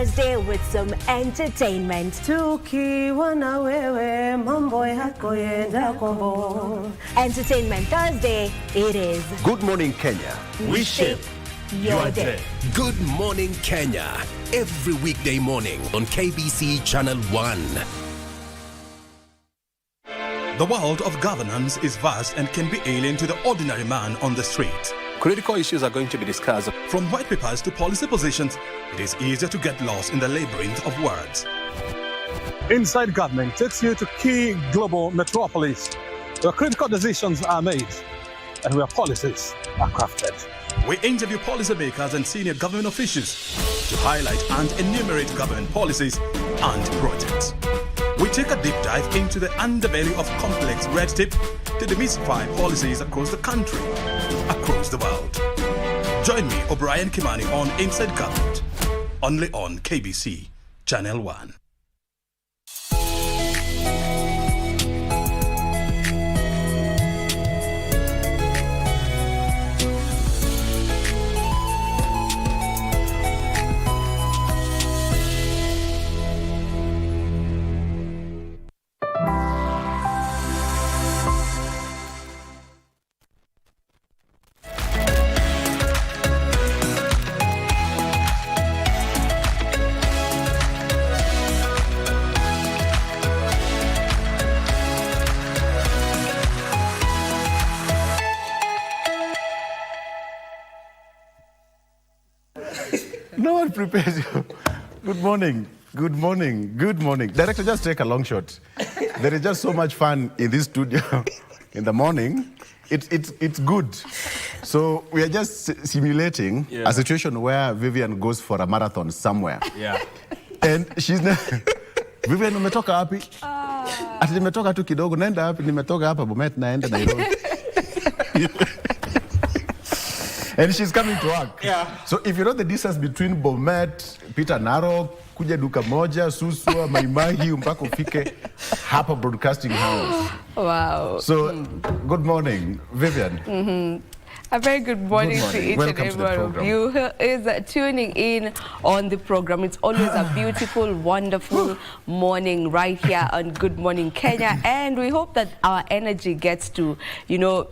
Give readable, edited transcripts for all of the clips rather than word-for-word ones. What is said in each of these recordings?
Thursday with some entertainment. Tukiwa na wewe mambo yako yenda kombo. Entertainment Thursday, it is. Good morning, Kenya. We shape your day. Good morning, Kenya. Every weekday morning on KBC Channel 1. The world of governance is vast and can be alien to the ordinary man on the street. Critical issues are going to be discussed. From white papers to policy positions, it is easier to get lost in the labyrinth of words. Inside Government takes you to key global metropolis where critical decisions are made and where policies are crafted. We interview policymakers and senior government officials to highlight and enumerate government policies and projects. We take a deep dive into the underbelly of complex red tape to demystify policies across the country, across the world. Join me, O'Brien Kimani, on Inside Government, only on KBC Channel 1. No one prepares you. Good morning. Good morning. Good morning. Director, just take a long shot. There is just so much fun in this studio in the morning. It's good. So we are just simulating a situation where Vivian goes for a marathon somewhere. Yeah. And she's not... Vivian, umetoka wapi? Ati nimetoka tu kidogo. Naenda wapi? Nimetoka hapa Bomet naenda Nairobi. And she's coming to work. Yeah. So if you know the distance between Bomet, Peter Narok, kuja duka moja, Suswa, Maimahi, mpaka ufike hapa broadcasting house. Wow. So, good morning, Vivian. A very good morning, to each Welcome and to the every one of program. you who is tuning in on the program. It's always a beautiful, wonderful morning right here on Good Morning Kenya. And we hope that our energy gets to,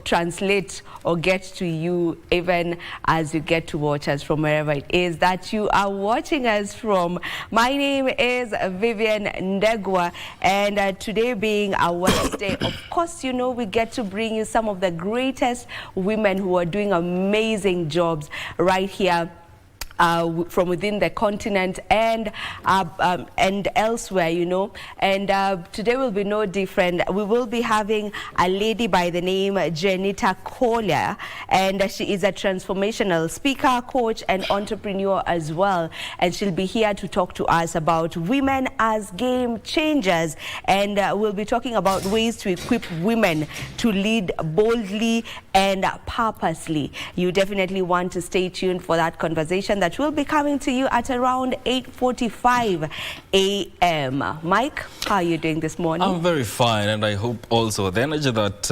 translate or get to you even as you get to watch us from wherever it is that you are watching us from. My name is Vivian Ndegwa, and today being a Wednesday, of course, we get to bring you some of the greatest women who are doing amazing jobs right here from within the continent and elsewhere, And today will be no different. We will be having a lady by the name Janita Collier, and she is a transformational speaker, coach, and entrepreneur as well. And she'll be here to talk to us about women as game changers. And we'll be talking about ways to equip women to lead boldly and purposely. You definitely want to stay tuned for that conversation that will be coming to you at around 8:45 a.m. Mike, how are you doing this morning? I'm very fine, and I hope also the energy that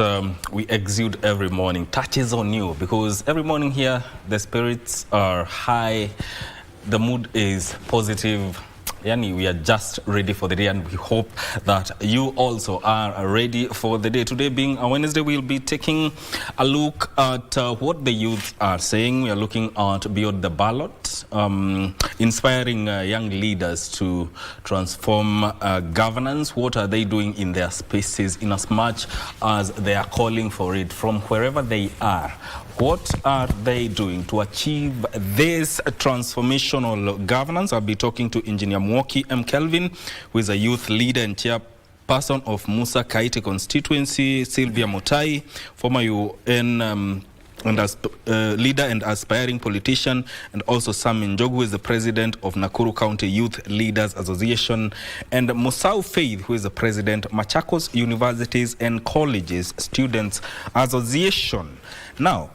we exude every morning touches on you, because every morning here the spirits are high, the mood is positive. Yani, we are just ready for the day, and we hope that you also are ready for the day. Today being a Wednesday, we'll be taking a look at what the youth are saying. We are looking at beyond the ballot, inspiring young leaders to transform governance. What are they doing in their spaces in as much as they are calling for it from wherever they are? What are they doing to achieve this transformational governance? I'll be talking to Engineer Mwoki M. Kelvin, who is a youth leader and chairperson of Musa Kaite constituency, Sylvia Mutai, former UN and as leader and aspiring politician, and also Sam Njogu, who is the president of Nakuru County Youth Leaders Association, and Musau Faith, who is the president Machakos Universities and Colleges Students Association. Now,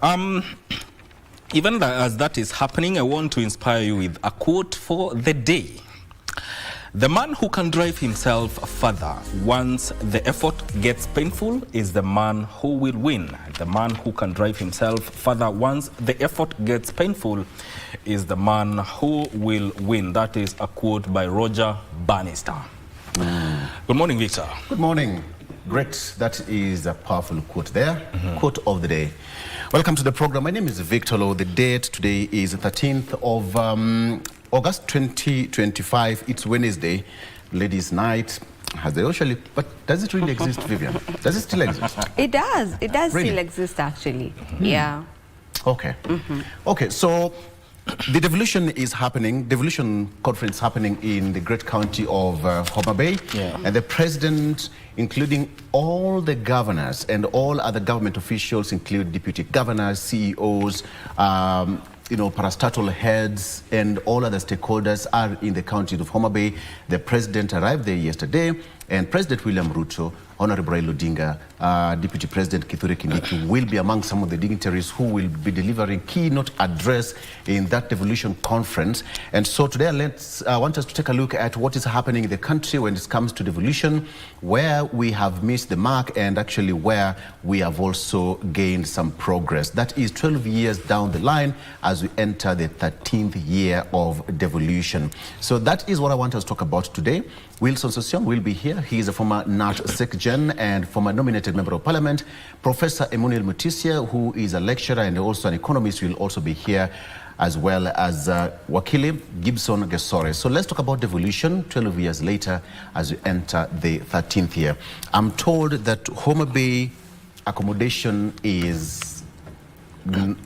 even as that is happening, I want to inspire you with a quote for the day. The man who can drive himself further once the effort gets painful is the man who will win. The man who can drive himself further once the effort gets painful is the man who will win. That is a quote by Roger Bannister. Good morning, Victor. Good morning. Great. That is a powerful quote there. Quote of the day. Welcome to the program. My name is Victor Lowe. The date today is the 13th of August 2025. It's Wednesday, Ladies' Night. Has they usually, but does it really exist, Vivian? Does it still exist? It does. It does Really? still exist, actually. Yeah. Okay. Okay, so the Devolution is happening, Devolution conference happening in the great county of Homa Bay. Yeah. And the president, including all the governors and all other government officials, include deputy governors, CEOs, parastatal heads, and all other stakeholders are in the county of Homa Bay. The president arrived there yesterday, and President William Ruto, Honorable Raila Odinga, Deputy President Kithure Kindiki will be among some of the dignitaries who will be delivering keynote address in that Devolution conference. And so today I want us to take a look at what is happening in the country when it comes to devolution, where we have missed the mark and actually where we have also gained some progress. That is 12 years down the line as we enter the 13th year of devolution. So that is what I want us to talk about today. Wilson Sossion will be here. He is a former NAT SecGen and former nominated member of parliament. Professor Emmanuel Mutisia, who is a lecturer and also an economist, will also be here, as well as Wakili Gibson Gesore. So let's talk about devolution 12 years later as we enter the 13th year. I'm told that Homa Bay accommodation is,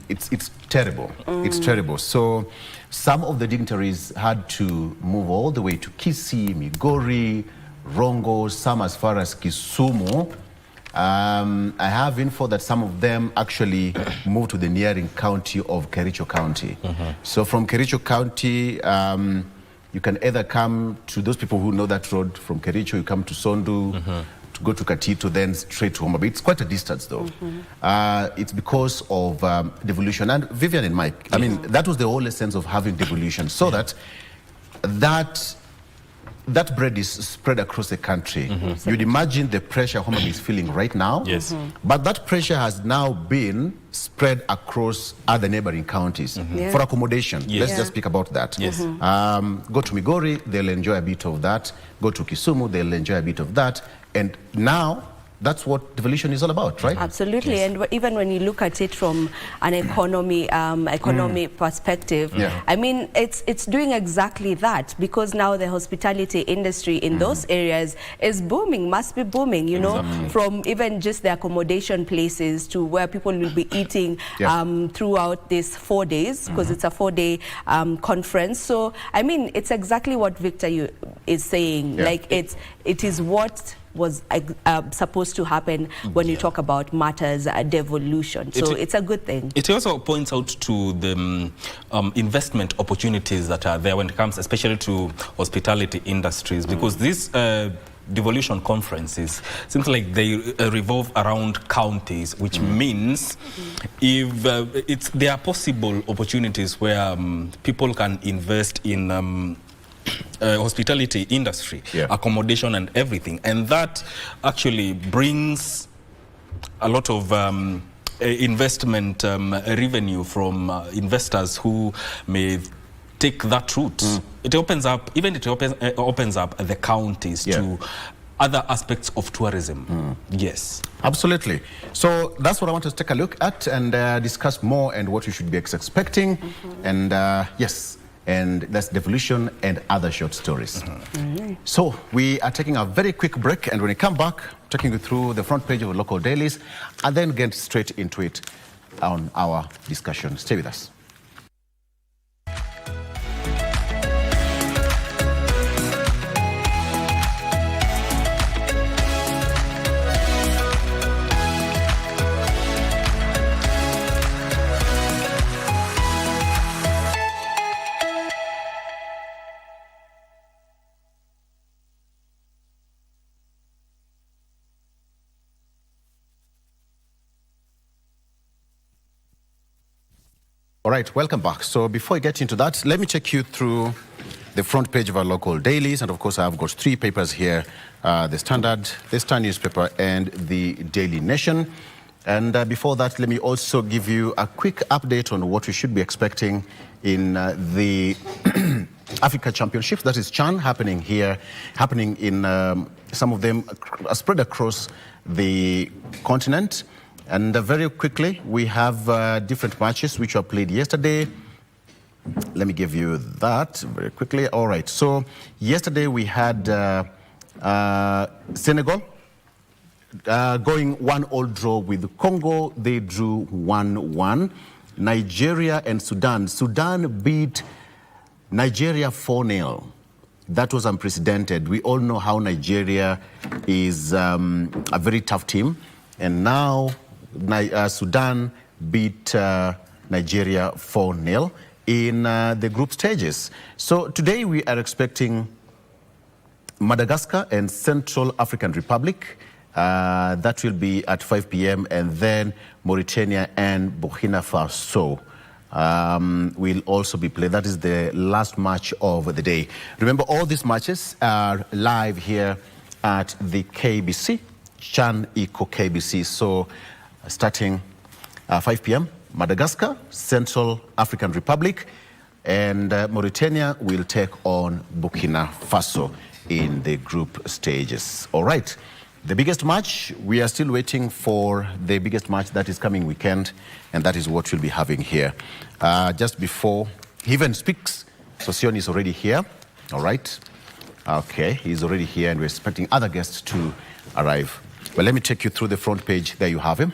it's terrible. It's terrible. So some of the dignitaries had to move all the way to Kisii, Migori, Rongo, some as far as Kisumu. I have info that some of them actually moved to the nearing county of Kericho County. So from Kericho County, you can either come to those people who know that road from Kericho, you come to Sondu, to go to Katito, then straight to Homa Bay. It's quite a distance, though. It's because of devolution. And Vivian and Mike, I mean, that was the whole essence of having devolution, so that bread is spread across the country. You'd imagine the pressure Homa Bay is feeling right now. Yes. But that pressure has now been spread across other neighboring counties for accommodation. Yes. Let's just speak about that. Yes. Go to Migori, they'll enjoy a bit of that. Go to Kisumu, they'll enjoy a bit of that. And now, that's what devolution is all about, right? Absolutely. Yes. And even when you look at it from an economy perspective, I mean, it's doing exactly that, because now the hospitality industry in those areas is booming, must be booming, you know, from even just the accommodation places to where people will be eating throughout these 4 days, because it's a 4-day conference. So, I mean, it's exactly what Victor is saying. Like, it is what was supposed to happen when you talk about matters devolution. So it's a good thing. It also points out to the investment opportunities that are there when it comes especially to hospitality industries, because these devolution conferences seems like they revolve around counties, which means if there are possible opportunities where people can invest in hospitality industry, accommodation and everything, and that actually brings a lot of investment revenue from investors who may take that route. It opens up, opens up the counties to other aspects of tourism. Yes, absolutely. So that's what I want to take a look at and discuss more, and what you should be expecting. And yes, and that's devolution and other short stories. So we are taking a very quick break, and when we come back, taking you through the front page of local dailies, and then get straight into it on our discussion. Stay with us. All right, welcome back. So before we get into that, let me take you through the front page of our local dailies. And of course, I've got 3 papers here, the Standard, the Star newspaper, and the Daily Nation. And before that, let me also give you a quick update on what we should be expecting in the Africa Championships. That is CHAN happening in some of them spread across the continent. And very quickly, we have different matches which were played yesterday. Let me give you that very quickly. All right. So yesterday we had Senegal going 1-1 draw with Congo. They drew 1-1. Nigeria and Sudan. Sudan beat Nigeria 4-0. That was unprecedented. We all know how Nigeria is a very tough team. And now Sudan beat Nigeria 4-0 in the group stages. So today we are expecting Madagascar and Central African Republic. That will be at 5 p.m. and then Mauritania and Burkina Faso will also be played. That is the last match of the day. Remember, all these matches are live here at the KBC, CHAN Eco KBC. So starting 5 p.m., Madagascar, Central African Republic, and Mauritania will take on Burkina Faso in the group stages. All right. The biggest match, we are still waiting for the biggest match that is coming weekend, and that is what we'll be having here. Just before he even speaks, Sosion is already here. All right. Okay, he's already here, and we're expecting other guests to arrive. Well, let me take you through the front page. There you have him.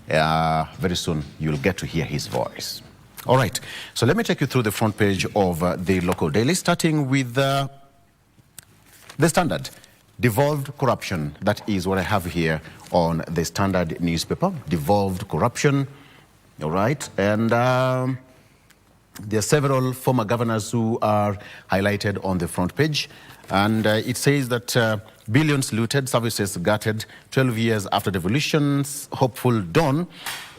Very soon, you'll get to hear his voice. All right. So let me take you through the front page of the local daily, starting with the Standard. Devolved corruption, that is what I have here on the Standard newspaper. Devolved corruption, all right. And there are several former governors who are highlighted on the front page. And it says that billions looted, services gutted, 12 years after devolution's hopeful dawn,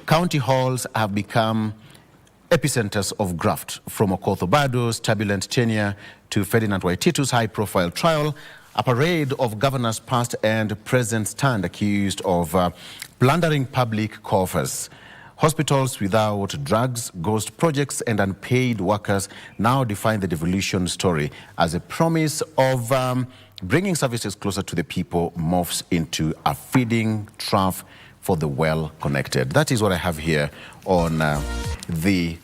county halls have become epicenters of graft, from Okoth Obado's turbulent tenure to Ferdinand Waititu's high-profile trial. A parade of governors past and present stand accused of plundering public coffers. Hospitals without drugs, ghost projects, and unpaid workers now define the devolution story as a promise of bringing services closer to the people morphs into a feeding trough for the well-connected. That is what I have here on the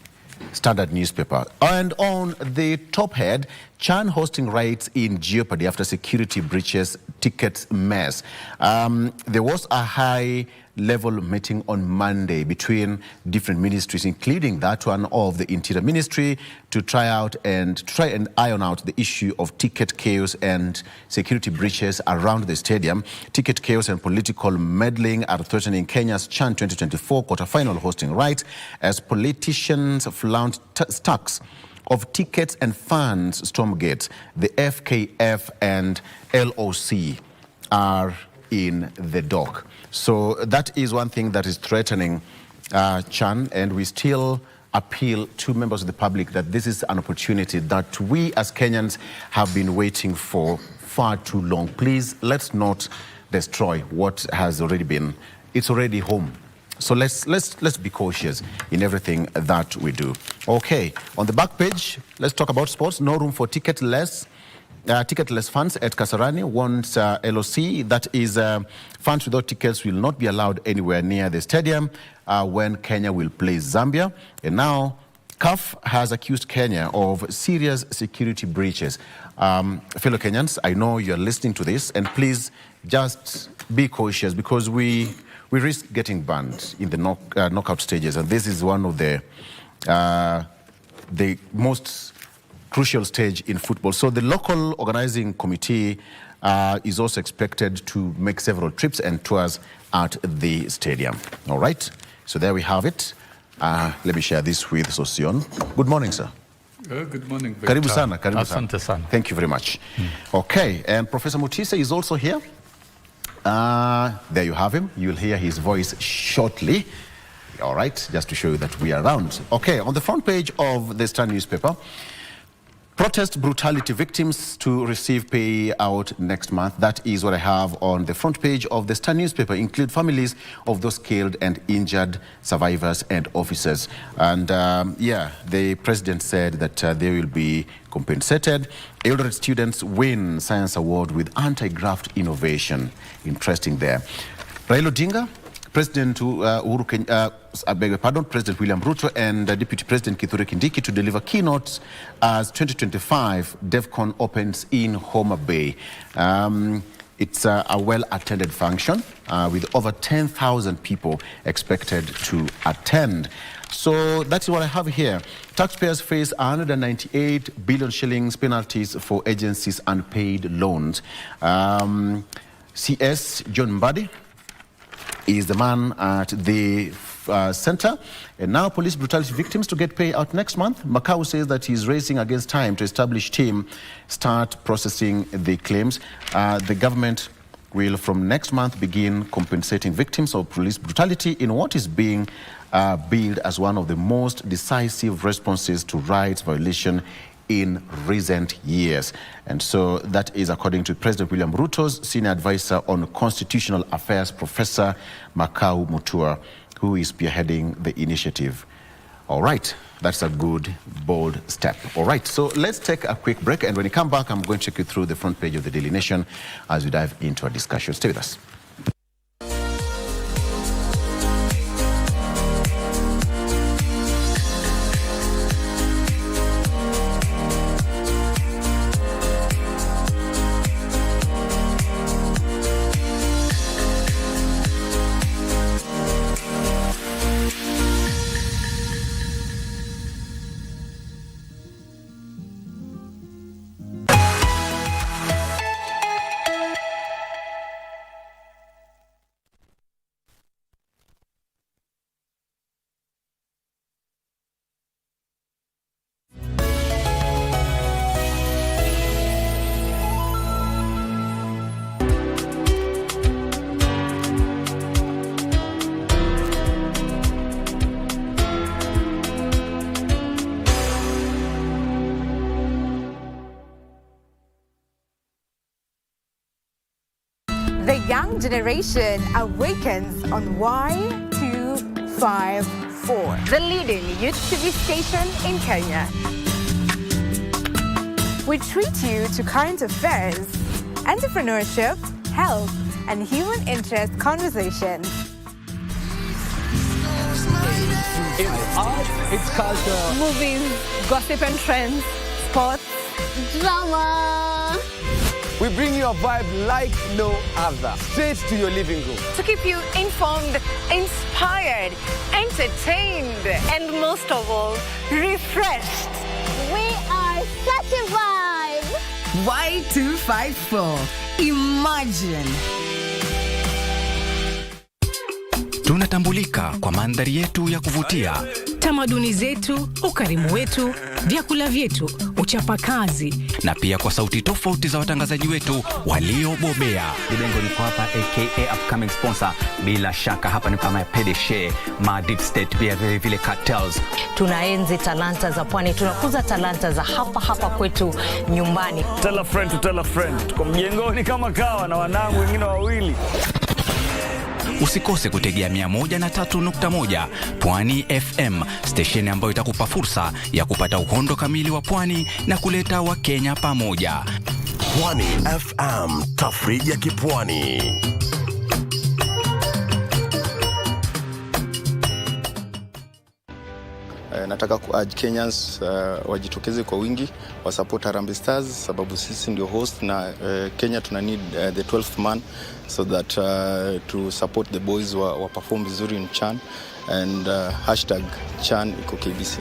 Standard newspaper. And on the top head, CHAN hosting rights in jeopardy after security breaches tickets mess. There was a high-level meeting on Monday between different ministries, including that one of the Interior Ministry, to try and iron out the issue of ticket chaos and security breaches around the stadium. Ticket chaos and political meddling are threatening Kenya's CHAN 2024 quarterfinal hosting rights as politicians flaunt stacks of tickets and funds storm gates. The FKF and LOC are in the dock. So that is one thing that is threatening CHAN, and we still appeal to members of the public that this is an opportunity that we as Kenyans have been waiting for far too long. Please, let's not destroy what has already been. It's already home. So let's be cautious in everything that we do. Okay, on the back page, let's talk about sports. No room for ticketless fans at Kasarani wants LOC. That is, fans without tickets will not be allowed anywhere near the stadium when Kenya will play Zambia. And now, CAF has accused Kenya of serious security breaches. Fellow Kenyans, I know you're listening to this, and please just be cautious, because we risk getting banned in the knockout stages, and this is one of the most crucial stage in football. So the local organizing committee is also expected to make several trips and tours at the stadium. All right, so there we have it. Let me share this with Sosion. Good morning, sir. Good morning, Victor. Karibu sana, karibu sana. Asante sana. Thank you very much. Okay, and Professor Mutise is also here. There you have him. You'll hear his voice shortly. All right, just to show you that we are around. Okay, on the front page of the Star newspaper, Protest brutality victims to receive payout next month. That is what I have on the front page of the Star newspaper. Include families of those killed and injured survivors and officers. And the president said that they will be compensated. Eldoret students win science award with anti-graft innovation. Interesting there. Raila Odinga, President President William Ruto and Deputy President Kithure Kindiki to deliver keynotes as 2025 DevCon opens in Homa Bay. It's a well-attended function with over 10,000 people expected to attend. So that's what I have here. Taxpayers face 198 billion shillings penalties for agencies' unpaid loans. CS John Mbadi is the man at the center. And now police brutality victims to get payout next month. Macau says that he's racing against time to establish team start processing the claims. The government will from next month begin compensating victims of police brutality in what is being billed as one of the most decisive responses to rights violation in recent years. And so that is according to President William Ruto's senior advisor on constitutional affairs, Professor Makau Mutua, who is spearheading the initiative. All right, that's a good, bold step. All right, so let's take a quick break, and when we come back, I'm going to take you through the front page of the Daily Nation as we dive into our discussion. Stay with us. The young generation awakens on Y254, the leading youth TV station in Kenya. We treat you to current affairs, entrepreneurship, health, and human interest conversations. It's art, it's culture, Movies, gossip and trends, sports, drama. We bring you a vibe like no other, straight to your living room. to keep you informed, inspired, entertained, and most of all, refreshed. We are such a vibe. Y254. Imagine. Tunatambulika kwa mandhari yetu ya kuvutia, Tamaduni zetu, ukarimu wetu, vyakula vyetu, uchapakazi, na pia kwa sauti tofauti za watangazaji wetu waliobobea. Dibengo niko hapa aka upcoming sponsor. Bila shaka hapa ni kama PDG, ma deep state pia vile cartels. Tunaenzi talanta za pwani, tunakuza talanta za hapa kwetu nyumbani. Tell a friend to tell a friend. Tuko mjengoni kama kawa na wanangu wengine wawili. Usikose kutegea 103.1 Pwani FM, station ambayo itakupa fursa ya kupata uhondo kamili wa pwani na kuleta Wakenya pamoja. Pwani FM, tafrija ya kipwani. Nataka ku-urge Kenyans wajitokeze kwa wingi, wa support Harambee Stars sababu sisi ndio host na Kenya tuna need the 12th man so that to support the boys wa perform vizuri in Chan and #Chan iko KBC.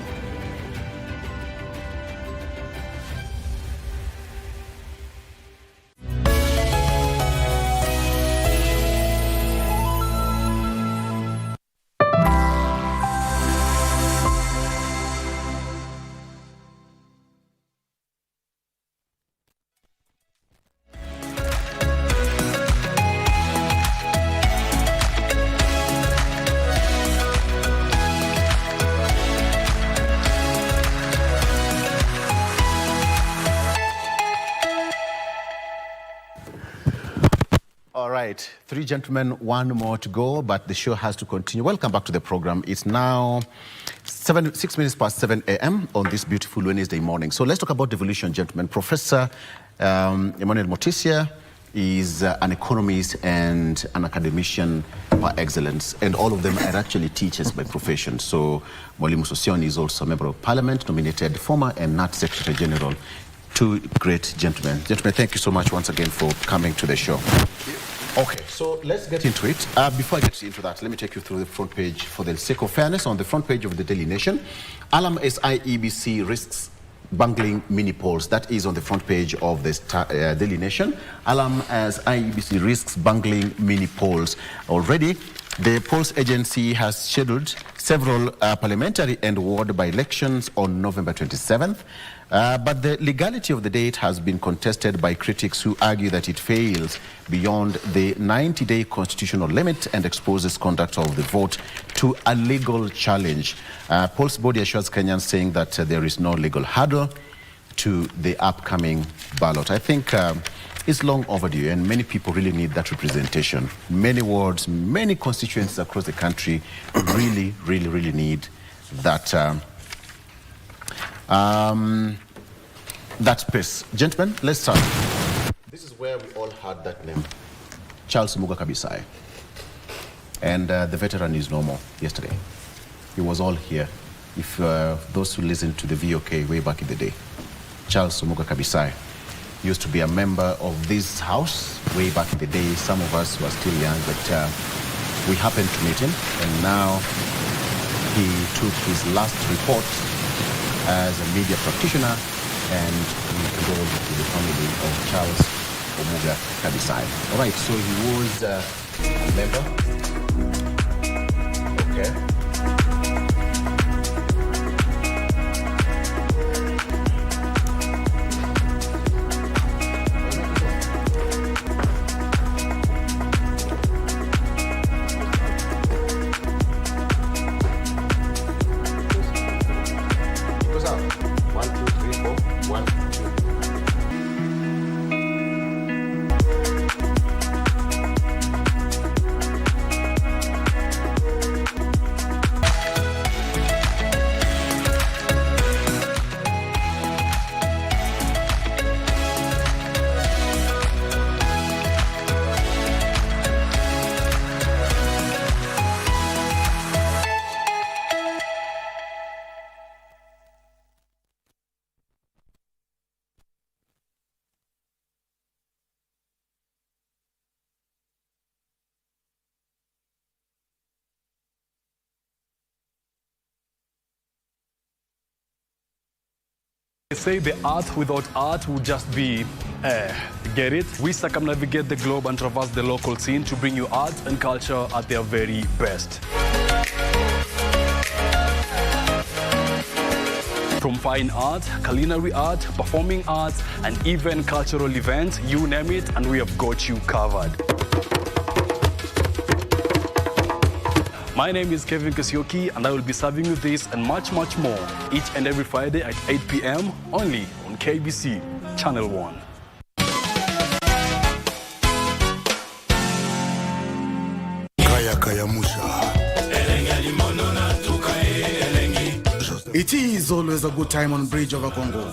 All right, 3 gentlemen, 1 more to go, but the show has to continue. Welcome back to the program. It's now 6 minutes past 7 a.m. on this beautiful Wednesday morning. So let's talk about devolution, gentlemen. Professor Emmanuel Motisia is an economist and an academician par excellence, and all of them are actually teachers by profession. So Mwalimu Sosion is also a member of parliament, nominated former and not Secretary General. 2 great gentlemen. Gentlemen, thank you so much once again for coming to the show. Okay, so let's get into it. Before I get into that, let me take you through the front page for the sake of fairness. On the front page of the Daily Nation, Alam SIEBC risks bungling mini polls. That is on the front page of the Daily Nation. Alam as IEBC risks bungling mini polls. Already, the polls agency has scheduled several parliamentary and ward by-elections on November 27th. But the legality of the date has been contested by critics who argue that it fails beyond the 90-day constitutional limit and exposes conduct of the vote to a legal challenge. Polls body assures Kenyans, saying that there is no legal hurdle to the upcoming ballot. I think it's long overdue, and many people really need that representation. Many wards, many constituencies across the country really need that that space. Gentlemen, let's start. This is where we all heard that name, Charles Muga Kabisai. And the veteran is no more yesterday. He was all here. If those who listened to the VOK way back in the day, Charles Muga Kabisai used to be a member of this house way back in the day. Some of us were still young, but we happened to meet him, and now he took his last report as a media practitioner, and we enrolled to the family of Charles Omuga Kabisai. All right, so he was a member. Okay. They say the earth without art would just be get it? We circumnavigate the globe and traverse the local scene to bring you art and culture at their very best. From fine art, culinary art, performing arts, and even cultural events, you name it, and we have got you covered. My name is Kevin Kasioki, and I will be serving you this and much more each and every Friday at 8 p.m. only on KBC Channel 1. It is always a good time on Bridge over Congo.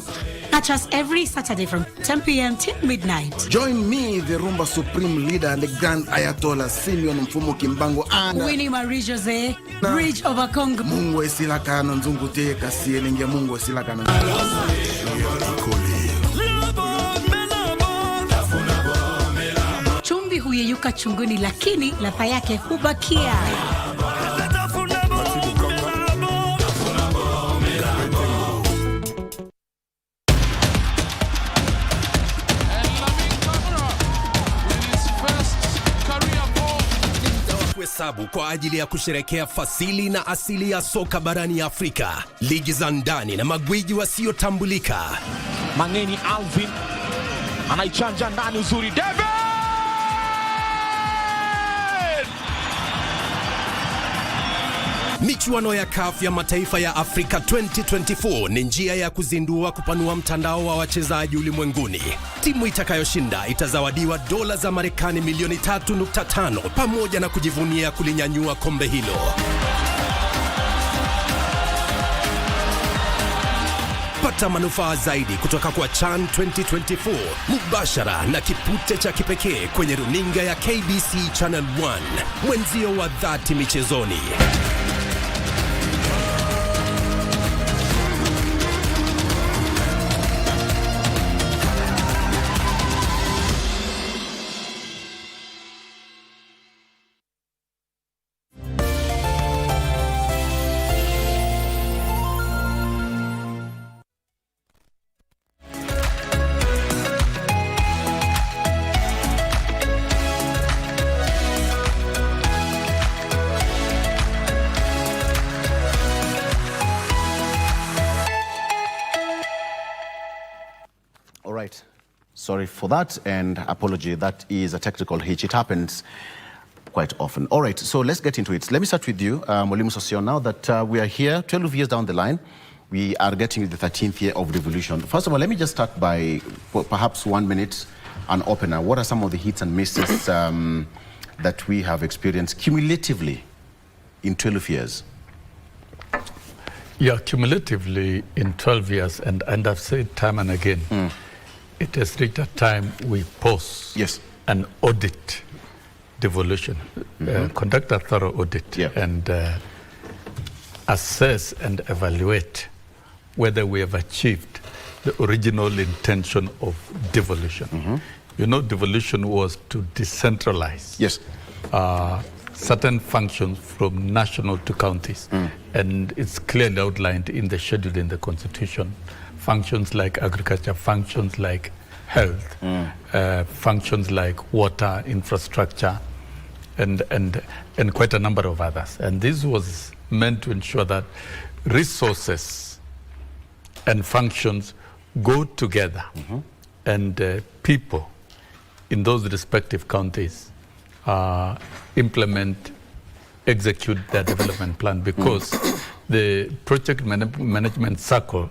Catch us every Saturday from 10 p.m. till midnight. Join me, the Rumba Supreme Leader and the Grand Ayatollah Simeon Mfumo Kimbango and Winnie Marie Jose, Bridge over Congo. Mungu esilaka na nzungu te kasielenge Mungu esilaka na Chumvi huyeyuka chunguni, lakini ladha yake hubakia. Hesabu kwa ajili ya kusherekea fasili na asili ya soka barani Afrika, ligi za ndani na magwiji wasiotambulika. Mangeni Alvin anaichanja ndani uzuri, David! Michuano ya CAF ya mataifa ya Afrika 2024 ni njia ya kuzindua kupanua mtandao wa wachezaji ulimwenguni. Timu itakayoshinda itazawadiwa dola za Marekani milioni 3.5 pamoja na kujivunia kulinyanyua kombe hilo. Pata manufaa zaidi kutoka kwa CHAN 2024 mubashara na kipute cha kipekee kwenye runinga ya KBC Channel 1, mwenzio wa dhati michezoni. Sorry for that, and apology. That is a technical hitch. It happens quite often. All right, so let's get into it. Let me start with you, Mwalimu Sosio. Now that we are here, 12 years down the line, we are getting the 13th year of Devolution. First of all, let me just start by perhaps 1 minute, an opener. What are some of the hits and misses that we have experienced cumulatively in 12 years? Yeah, cumulatively in 12 years, and I've said time and again, it has reached a time we pause and audit devolution, conduct a thorough audit, and assess and evaluate whether we have achieved the original intention of devolution. You know, devolution was to decentralize certain functions from national to counties, and it's clearly outlined in the schedule in the Constitution. Functions like agriculture, functions like health, functions like water, infrastructure, and quite a number of others. And this was meant to ensure that resources and functions go together, and people in those respective counties implement, execute their development plan, because the project management circle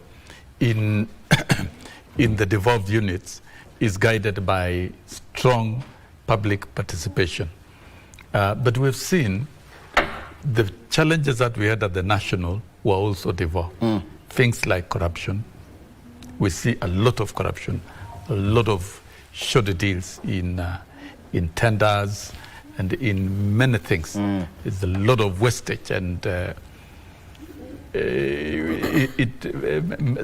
in the devolved units is guided by strong public participation. But we've seen the challenges that we had at the national were also devolved. Things like corruption. We see a lot of corruption, a lot of shoddy deals in tenders and in many things. There's a lot of wastage, and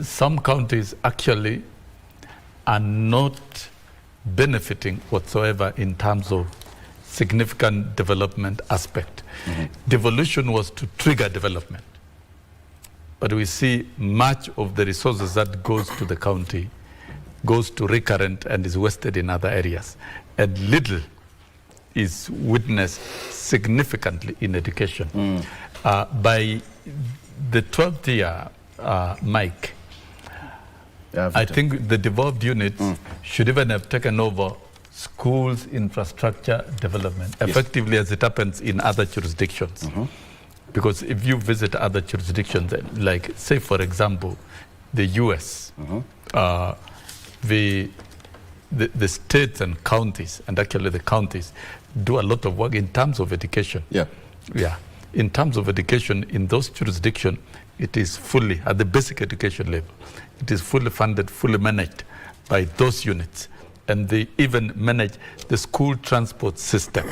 some counties actually are not benefiting whatsoever in terms of significant development aspect. Devolution was to trigger development, but we see much of the resources that goes to the county goes to recurrent and is wasted in other areas, and little is witnessed significantly in education. By the 12th year, Mike, I think the devolved units should even have taken over schools infrastructure development, effectively as it happens in other jurisdictions. Because if you visit other jurisdictions, like say for example, the US, the states and counties, and actually the counties, do a lot of work in terms of education. In terms of education, in those jurisdictions, it is fully, at the basic education level, it is fully funded, fully managed by those units. And they even manage the school transport system,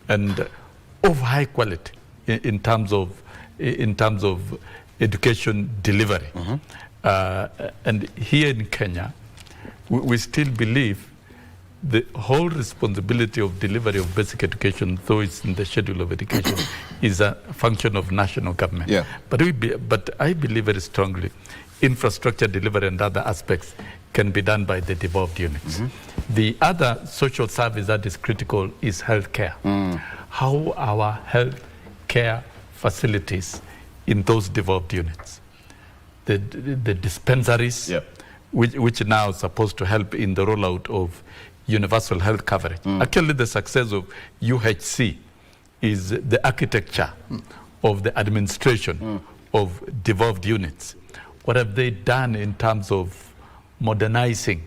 and of high quality in terms of education delivery. And here in Kenya, we still believe the whole responsibility of delivery of basic education, though it's in the schedule of education, is a function of national government. But I believe very strongly infrastructure delivery and other aspects can be done by the devolved units. The other social service that is critical is healthcare. How our healthcare facilities in those devolved units, the dispensaries, which now are supposed to help in the rollout of universal health coverage. Actually, the success of UHC is the architecture of the administration of devolved units. What have they done in terms of modernizing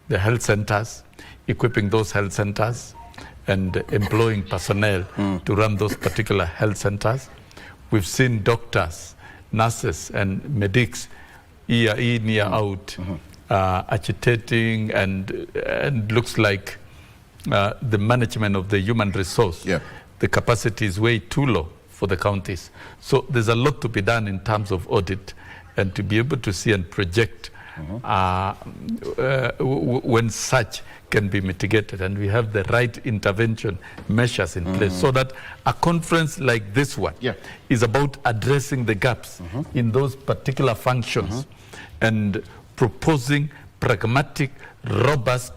the health centers, equipping those health centers, and employing personnel to run those particular health centers? We've seen doctors, nurses, and medics year in, year out, agitating, and looks like the management of the human resource, the capacity is way too low for the counties. So there's a lot to be done in terms of audit, and to be able to see and project when such can be mitigated, and we have the right intervention measures in place, so that a conference like this one is about addressing the gaps in those particular functions and proposing pragmatic, robust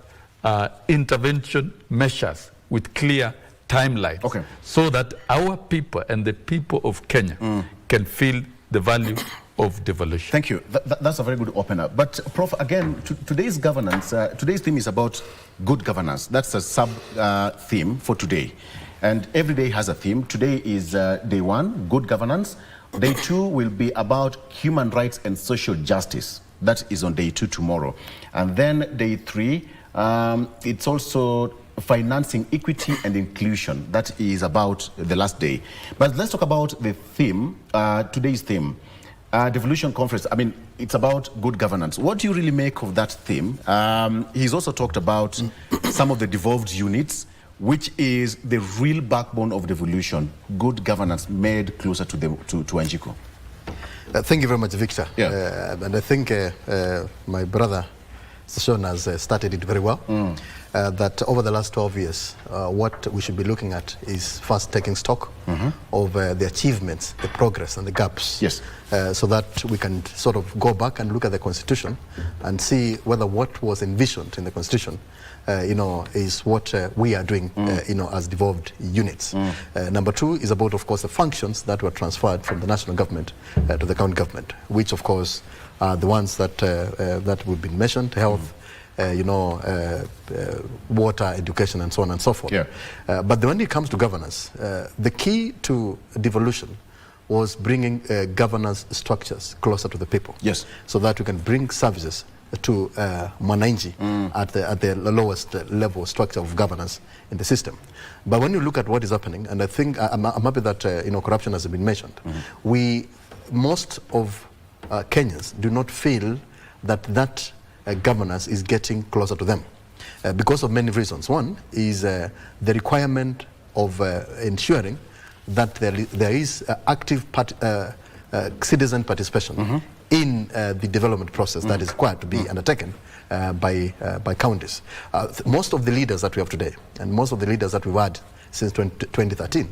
intervention measures with clear timelines, so that our people and the people of Kenya can feel the value of devolution. Thank you. That's a very good opener. But Prof, again, today's governance, today's theme is about good governance. That's a sub-theme for today. And every day has a theme. Today is day 1, good governance. Day 2 will be about human rights and social justice. That is on day 2 tomorrow. And then day 3, it's also financing equity and inclusion. That is about the last day. But let's talk about the theme, today's theme. Devolution conference, I mean, it's about good governance. What do you really make of that theme? He's also talked about some of the devolved units, which is the real backbone of devolution, good governance made closer to Wanjiku. Thank you very much, Victor. And I think my brother, Sashon, has started it very well. That over the last 12 years, what we should be looking at is first taking stock of the achievements, the progress, and the gaps. So that we can sort of go back and look at the Constitution and see whether what was envisioned in the Constitution, is what we are doing, as devolved units. Number 2 is about, of course, the functions that were transferred from the national government to the county government, which, of course, are the ones that that would be mentioned: health, water, education, and so on and so forth. But when it comes to governance, the key to devolution was bringing governance structures closer to the people. So that we can bring services to Mwananchi at the lowest level structure of governance in the system. But when you look at what is happening, and I think I'm happy that corruption has been mentioned, most of Kenyans do not feel that governance is getting closer to them because of many reasons. One is the requirement of ensuring that there is active citizen participation in the development process that is required to be undertaken by counties. Most of the leaders that we have today, and most of the leaders that we've had since 2013,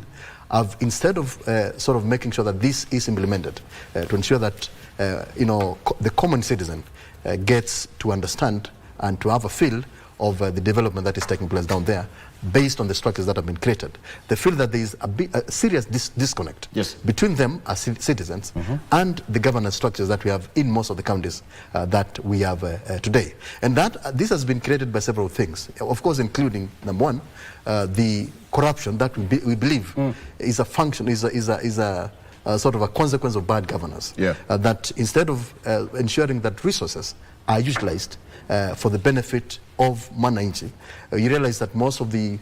have, instead of sort of making sure that this is implemented, to ensure that the common citizen gets to understand and to have a feel of the development that is taking place down there based on the structures that have been created. They feel that there is a serious disconnect between them as citizens and the governance structures that we have in most of the counties that we have today. And this has been created by several things, of course, including, number 1, the corruption that we believe is a function, is a sort of a consequence of bad governance. That instead of ensuring that resources are utilized for the benefit of Mwananchi, you realize that most of the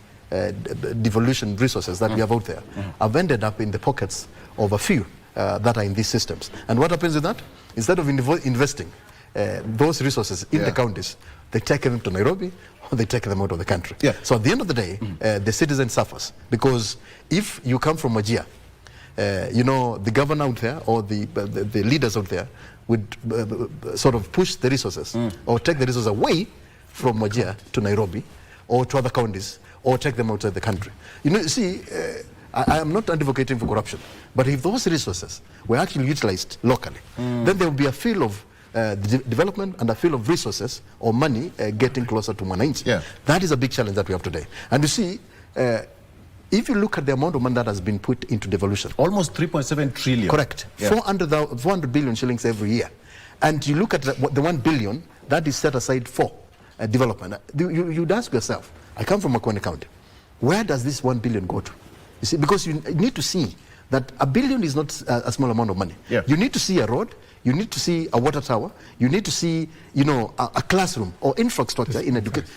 devolution resources that we have out there have ended up in the pockets of a few that are in these systems. And what happens with that? Instead of investing those resources in the counties, they take them to Nairobi or they take them out of the country. So at the end of the day, the citizen suffers, because if you come from Wajir, the governor out there or the leaders out there would sort of push the resources or take the resources away from Wajir to Nairobi or to other counties, or take them outside the country. I am not advocating for corruption, but if those resources were actually utilized locally, then there will be a feel of development and a feel of resources or money getting closer to Mwananchi. That is a big challenge that we have today. And you see, if you look at the amount of money that has been put into devolution, almost 3.7 trillion. Correct. 400 billion shillings every year. And you look at the 1 billion that is set aside for development. You'd ask yourself, I come from Makwene County, where does this 1 billion go to? You see, because you need to see that $1 billion is not a small amount of money. Yeah. You need to see a road, you need to see a water tower, you need to see, a classroom or infrastructure in education,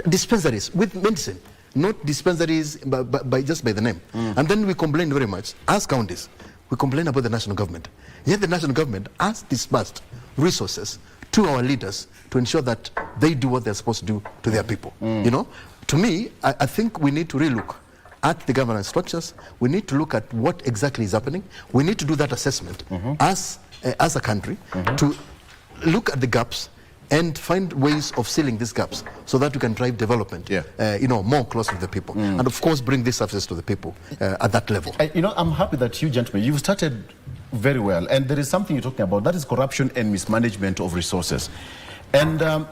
dispensaries with medicine, not dispensaries just by the name. And then we complain very much, as counties, we complain about the national government. Yet the national government has disbursed resources to our leaders to ensure that they do what they're supposed to do to their people. To me, I think we need to relook at the governance structures. We need to look at what exactly is happening. We need to do that assessment as a country to look at the gaps and find ways of sealing these gaps so that we can drive development, more close to the people. And of course, bring this services to the people at that level. I'm happy that you gentlemen, you've started very well. And there is something you're talking about, that is corruption and mismanagement of resources. And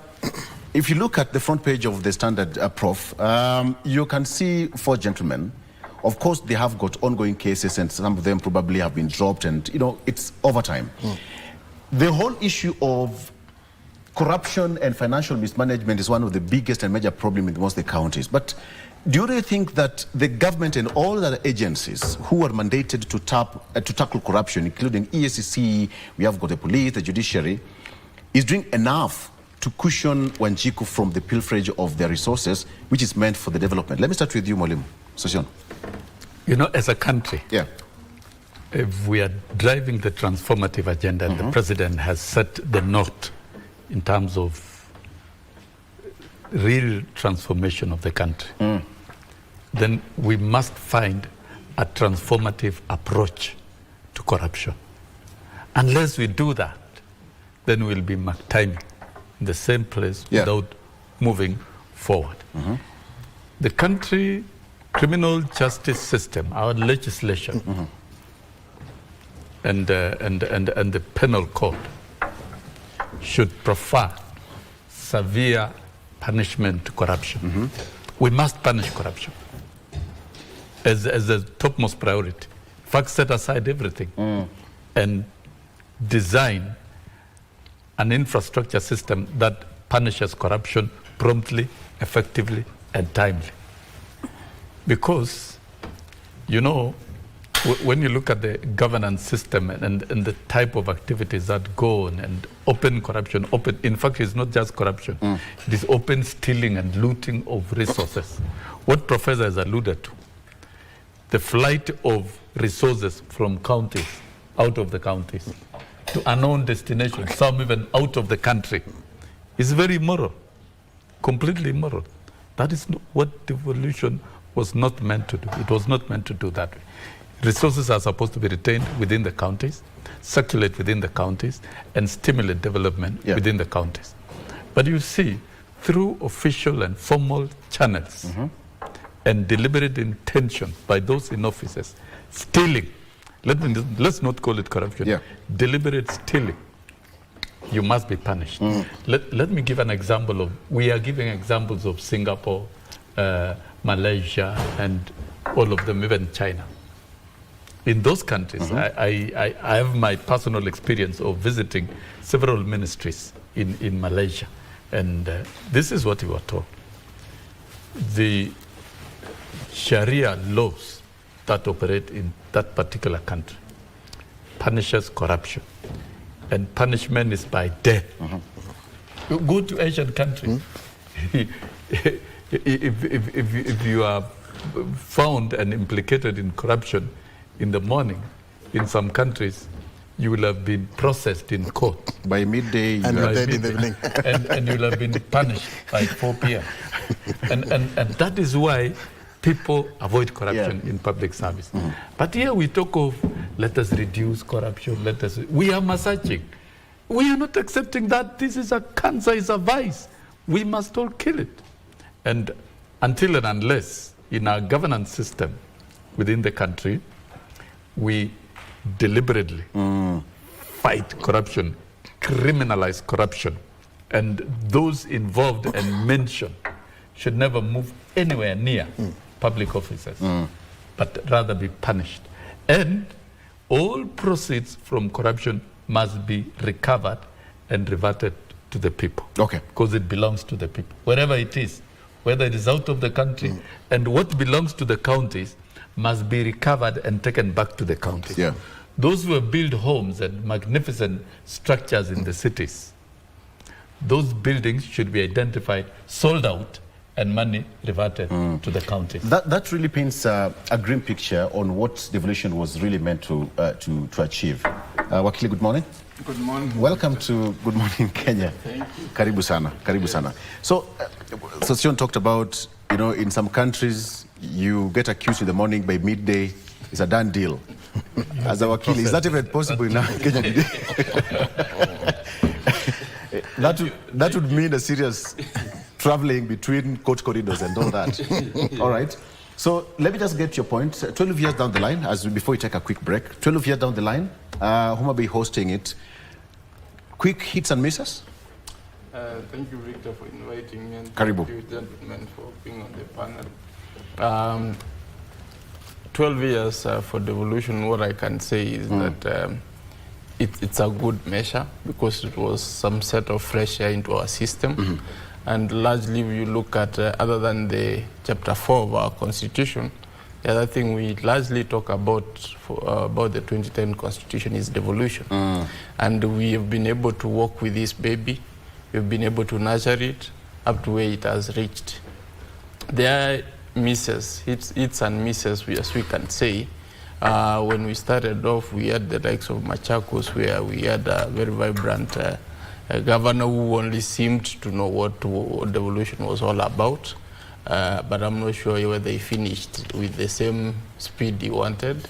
if you look at the front page of the Standard, Prof, you can see 4 gentlemen. Of course, they have got ongoing cases and some of them probably have been dropped and, it's overtime. The whole issue of corruption and financial mismanagement is one of the biggest and major problems in most of the counties. But do you really think that the government and all the agencies who are mandated to tackle corruption, including EACC, we have got the police, the judiciary, is doing enough to cushion Wanjiku from the pilferage of their resources, which is meant for the development? Let me start with you, Mwalimu Sossion. As a country, if we are driving the transformative agenda, and the president has set the note in terms of real transformation of the country, then we must find a transformative approach to corruption. Unless we do that, then we'll be time in the same place without moving forward. The country criminal justice system, our legislation, and the penal code should prefer severe punishment to corruption. We must punish corruption as the topmost priority. In fact, set aside everything and design an infrastructure system that punishes corruption promptly, effectively, and timely. Because, when you look at the governance system and the type of activities that go on and open corruption, in fact, it's not just corruption. It is open stealing and looting of resources. What Professor has alluded to, the flight of resources from counties, out of the counties, to unknown destinations, some even out of the country, is very immoral, completely immoral. That is what devolution was not meant to do. It was not meant to do that way. Resources are supposed to be retained within the counties, circulate within the counties, and stimulate development within the counties. But you see, through official and formal channels and deliberate intention by those in offices, stealing, let's not call it corruption, deliberate stealing, you must be punished. Let me give an example of, we are giving examples of Singapore, Malaysia, and all of them, even China. In those countries, I have my personal experience of visiting several ministries in Malaysia, and this is what we were told. The Sharia laws that operate in that particular country punishes corruption, and punishment is by death. Go to Asian countries. If you are found and implicated in corruption in the morning, in some countries, you will have been processed in court. By midday, and dead in the evening. and you will have been punished by 4 p.m. And that is why people avoid corruption in public service. But here we talk of, let us reduce corruption, we are massaging. We are not accepting that this is a cancer, it's a vice. We must all kill it. And until and unless in our governance system within the country, we deliberately fight corruption, criminalize corruption, and those involved and mentioned should never move anywhere near public offices, but rather be punished. And all proceeds from corruption must be recovered and reverted to the people. Because it belongs to the people, wherever it is, whether it is out of the country. And what belongs to the counties must be recovered and taken back to the county. Yeah. Those who have built homes and magnificent structures in the cities, those buildings should be identified, sold out, and money reverted to the county. That really paints a grim picture on what devolution was really meant to achieve. Wakili, good morning. Good morning. Welcome to Good Morning Kenya. Thank you. Karibu sana, karibu sana. So Sion talked about, you know, in some countries, you get accused in the morning, by midday, it's a done deal. As a wakili, is that even possible in Kenya today? That would mean a serious traveling between court corridors and all that. All right. So let me just get your point. 12 years down the line, before we take a quick break, 12 years down the line, Homa Bay hosting it. Quick hits and misses? Thank you, Victor, for inviting me, and Karibu. thank you, gentlemen, for being on the panel. 12 years for devolution, what I can say is that it's a good measure because it was some set of fresh air into our system. And largely, if you look at, other than the Chapter 4 of our Constitution, the other thing we largely talk about the 2010 Constitution is devolution. And we have been able to work with this baby. We've been able to nurture it up to where it has reached. There are misses, hits and misses, as we can say. When we started off, we had the likes of Machakos, where we had a very vibrant governor who only seemed to know what devolution was all about. But I'm not sure whether he finished with the same speed he wanted.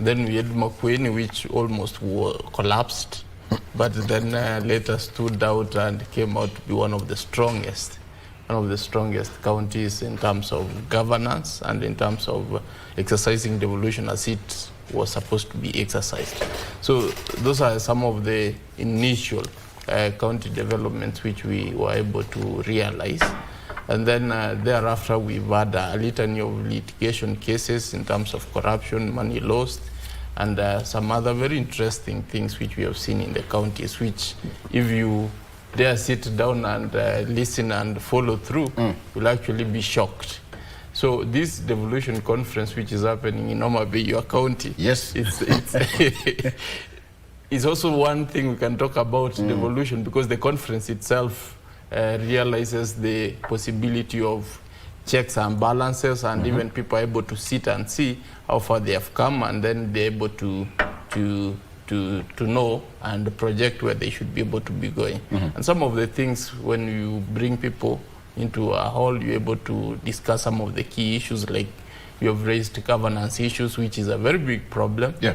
Then we had Makueni, which almost collapsed, but then later stood out and came out to be one of the strongest counties in terms of governance and in terms of exercising devolution as it was supposed to be exercised. So those are some of the initial county developments which we were able to realize. And then thereafter, we've had a litany of litigation cases in terms of corruption, money lost, and some other very interesting things which we have seen in the counties, which if you dare sit down and listen and follow through, you'll actually be shocked. So this devolution conference, which is happening in Homa Bay, your county, yes, it's also one thing we can talk about devolution, because the conference itself realizes the possibility of checks and balances, and even people are able to sit and see how far they have come, and then they're able to know and project where they should be able to be going. And some of the things, when you bring people into a hall, you're able to discuss some of the key issues, like you have raised governance issues, which is a very big problem. Yeah.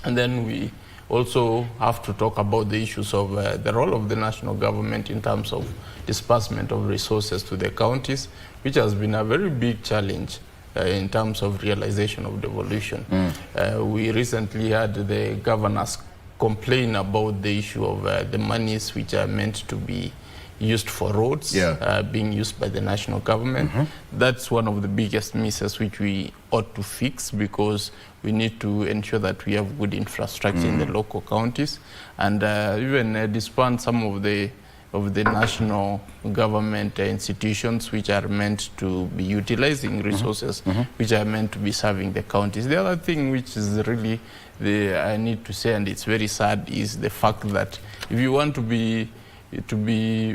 And then we also have to talk about the issues of the role of the national government in terms of disbursement of resources to the counties, which has been a very big challenge in terms of realization of devolution. We recently had the governors complain about the issue of the monies which are meant to be used for roads being used by the national government. That's one of the biggest misses which we ought to fix, because we need to ensure that we have good infrastructure in the local counties, and even disband some of the national government institutions which are meant to be utilizing resources which are meant to be serving the counties. The other thing which is really I need to say, and it's very sad, is the fact that if you want to be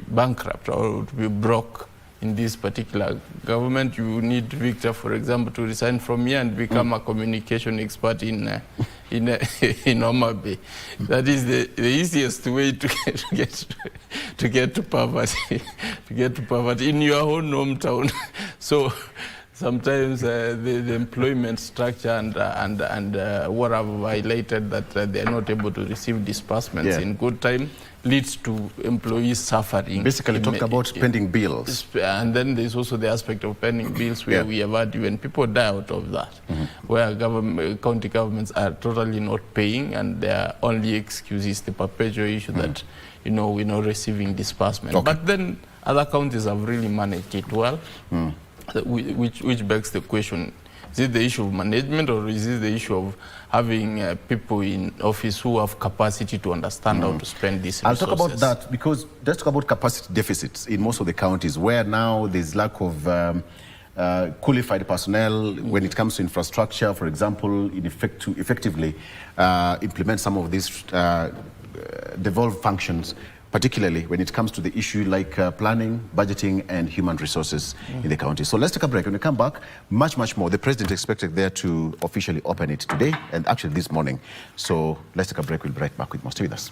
bankrupt or to be broke in this particular government, you need Victor, for example, to resign from here and become a communication expert in Homa Bay. That is the easiest way to get to poverty, in your own hometown. So sometimes the employment structure and what I've highlighted, that they are not able to receive disbursements in good time, leads to employees suffering. Basically, talk about pending bills. And then there's also the aspect of pending bills, where we have had even people die out of that, where county governments are totally not paying, and their only excuse is the perpetual issue that, we're not receiving disbursement. But then other counties have really managed it well, which begs the question, is it the issue of management, or is it the issue of having people in office who have capacity to understand how to spend these resources? I'll talk about that, because let's talk about capacity deficits in most of the counties, where now there's lack of qualified personnel when it comes to infrastructure, for example, to effectively implement some of these devolved functions, particularly when it comes to the issue like planning, budgeting, and human resources in the county. So let's take a break. When we come back, much more. The president is expected there to officially open it today and actually this morning. So let's take a break. We'll be right back with more. Stay with us.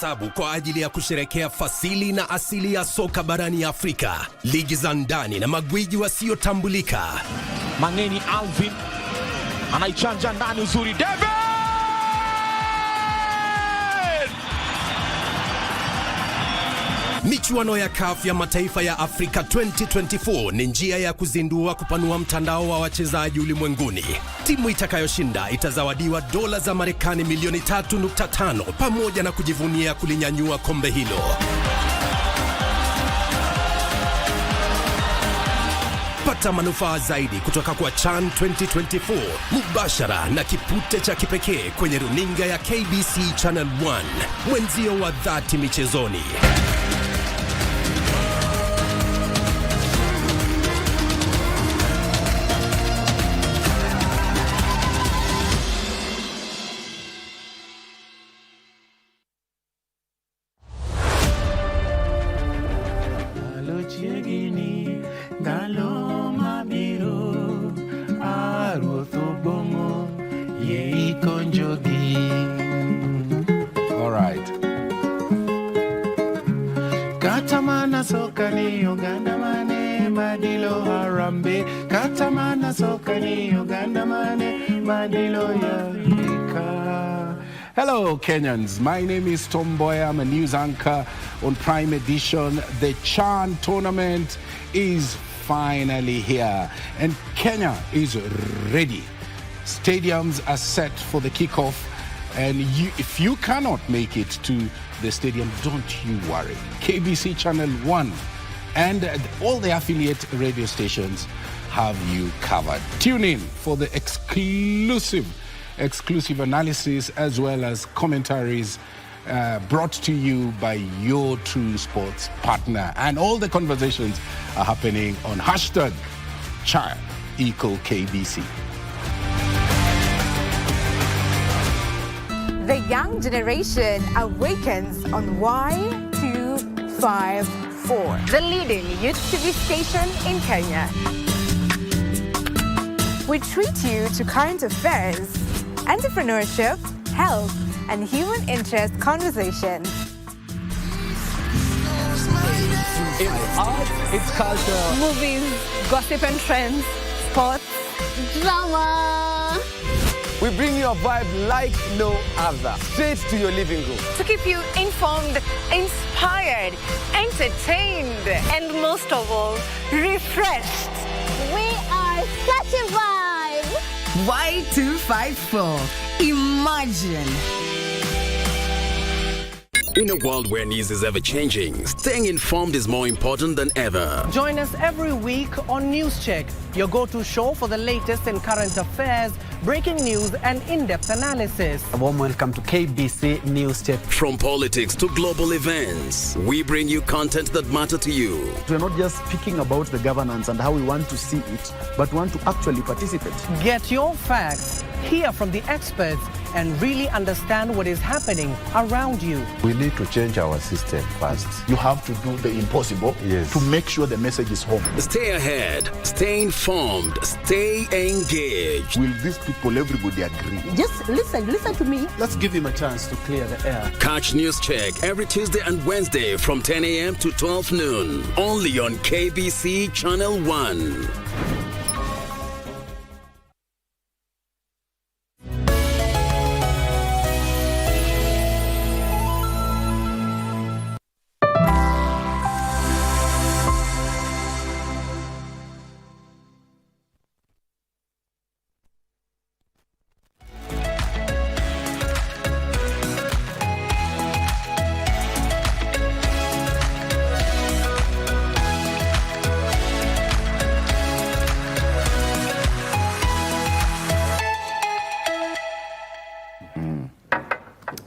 Hesabu kwa ajili ya kusherekea fasili na asili ya soka barani Afrika, ligi za ndani na magwiji wasiotambulika. Mangeni Alvin anaichanja ndani uzuri, David! Michuano ya CAF ya mataifa ya Afrika 2024 ni njia ya kuzindua kupanua mtandao wa wachezaji ulimwenguni. Timu itakayoshinda itazawadiwa dola za Marekani milioni 3.5 pamoja na kujivunia kulinyanyua kombe hilo. Pata manufaa zaidi kutoka kwa CHAN 2024 mubashara na kipute cha kipekee kwenye runinga ya KBC Channel 1, mwenzio wa dhati michezoni. Katamana sokani Uganda mane madilo harambe. Katamana sokani Uganda mane madilo ya. Hello Kenyans, my name is Tom Boy. I'm a news anchor on Prime Edition. The CHAN tournament is finally here and Kenya is ready. Stadiums are set for the kickoff, and if you cannot make it to the stadium, don't you worry. KBC Channel 1 and all the affiliate radio stations have you covered. Tune in for the exclusive analysis as well as commentaries brought to you by your true sports partner. And all the conversations are happening on #CHAN=KBC. The young generation awakens on Y254, the leading youth TV station in Kenya. We treat you to current affairs, entrepreneurship, health, and human interest conversations. It's art, it's culture, movies, gossip and trends, sports, drama. We bring you a vibe like no other, straight to your living room. To keep you informed, inspired, entertained, and most of all, refreshed. We are such a vibe. Y254. Imagine. In a world where news is ever changing, staying informed is more important than ever. Join us every week on News Check, your go-to show for the latest in current affairs, breaking news and in-depth analysis. A warm welcome to KBC News Check. From politics to global events, we bring you content that matter to you. We're not just speaking about the governance and how we want to see it, but want to actually participate. Get your facts, hear from the experts, and really understand what is happening around you. We need to change our system first. You have to do the impossible to make sure the message is home. Stay ahead, stay informed, stay engaged. Will these people, everybody agree? Just listen to me. Let's give him a chance to clear the air. Catch News Check every Tuesday and Wednesday from 10 a.m. to 12 noon. Only on KBC Channel 1.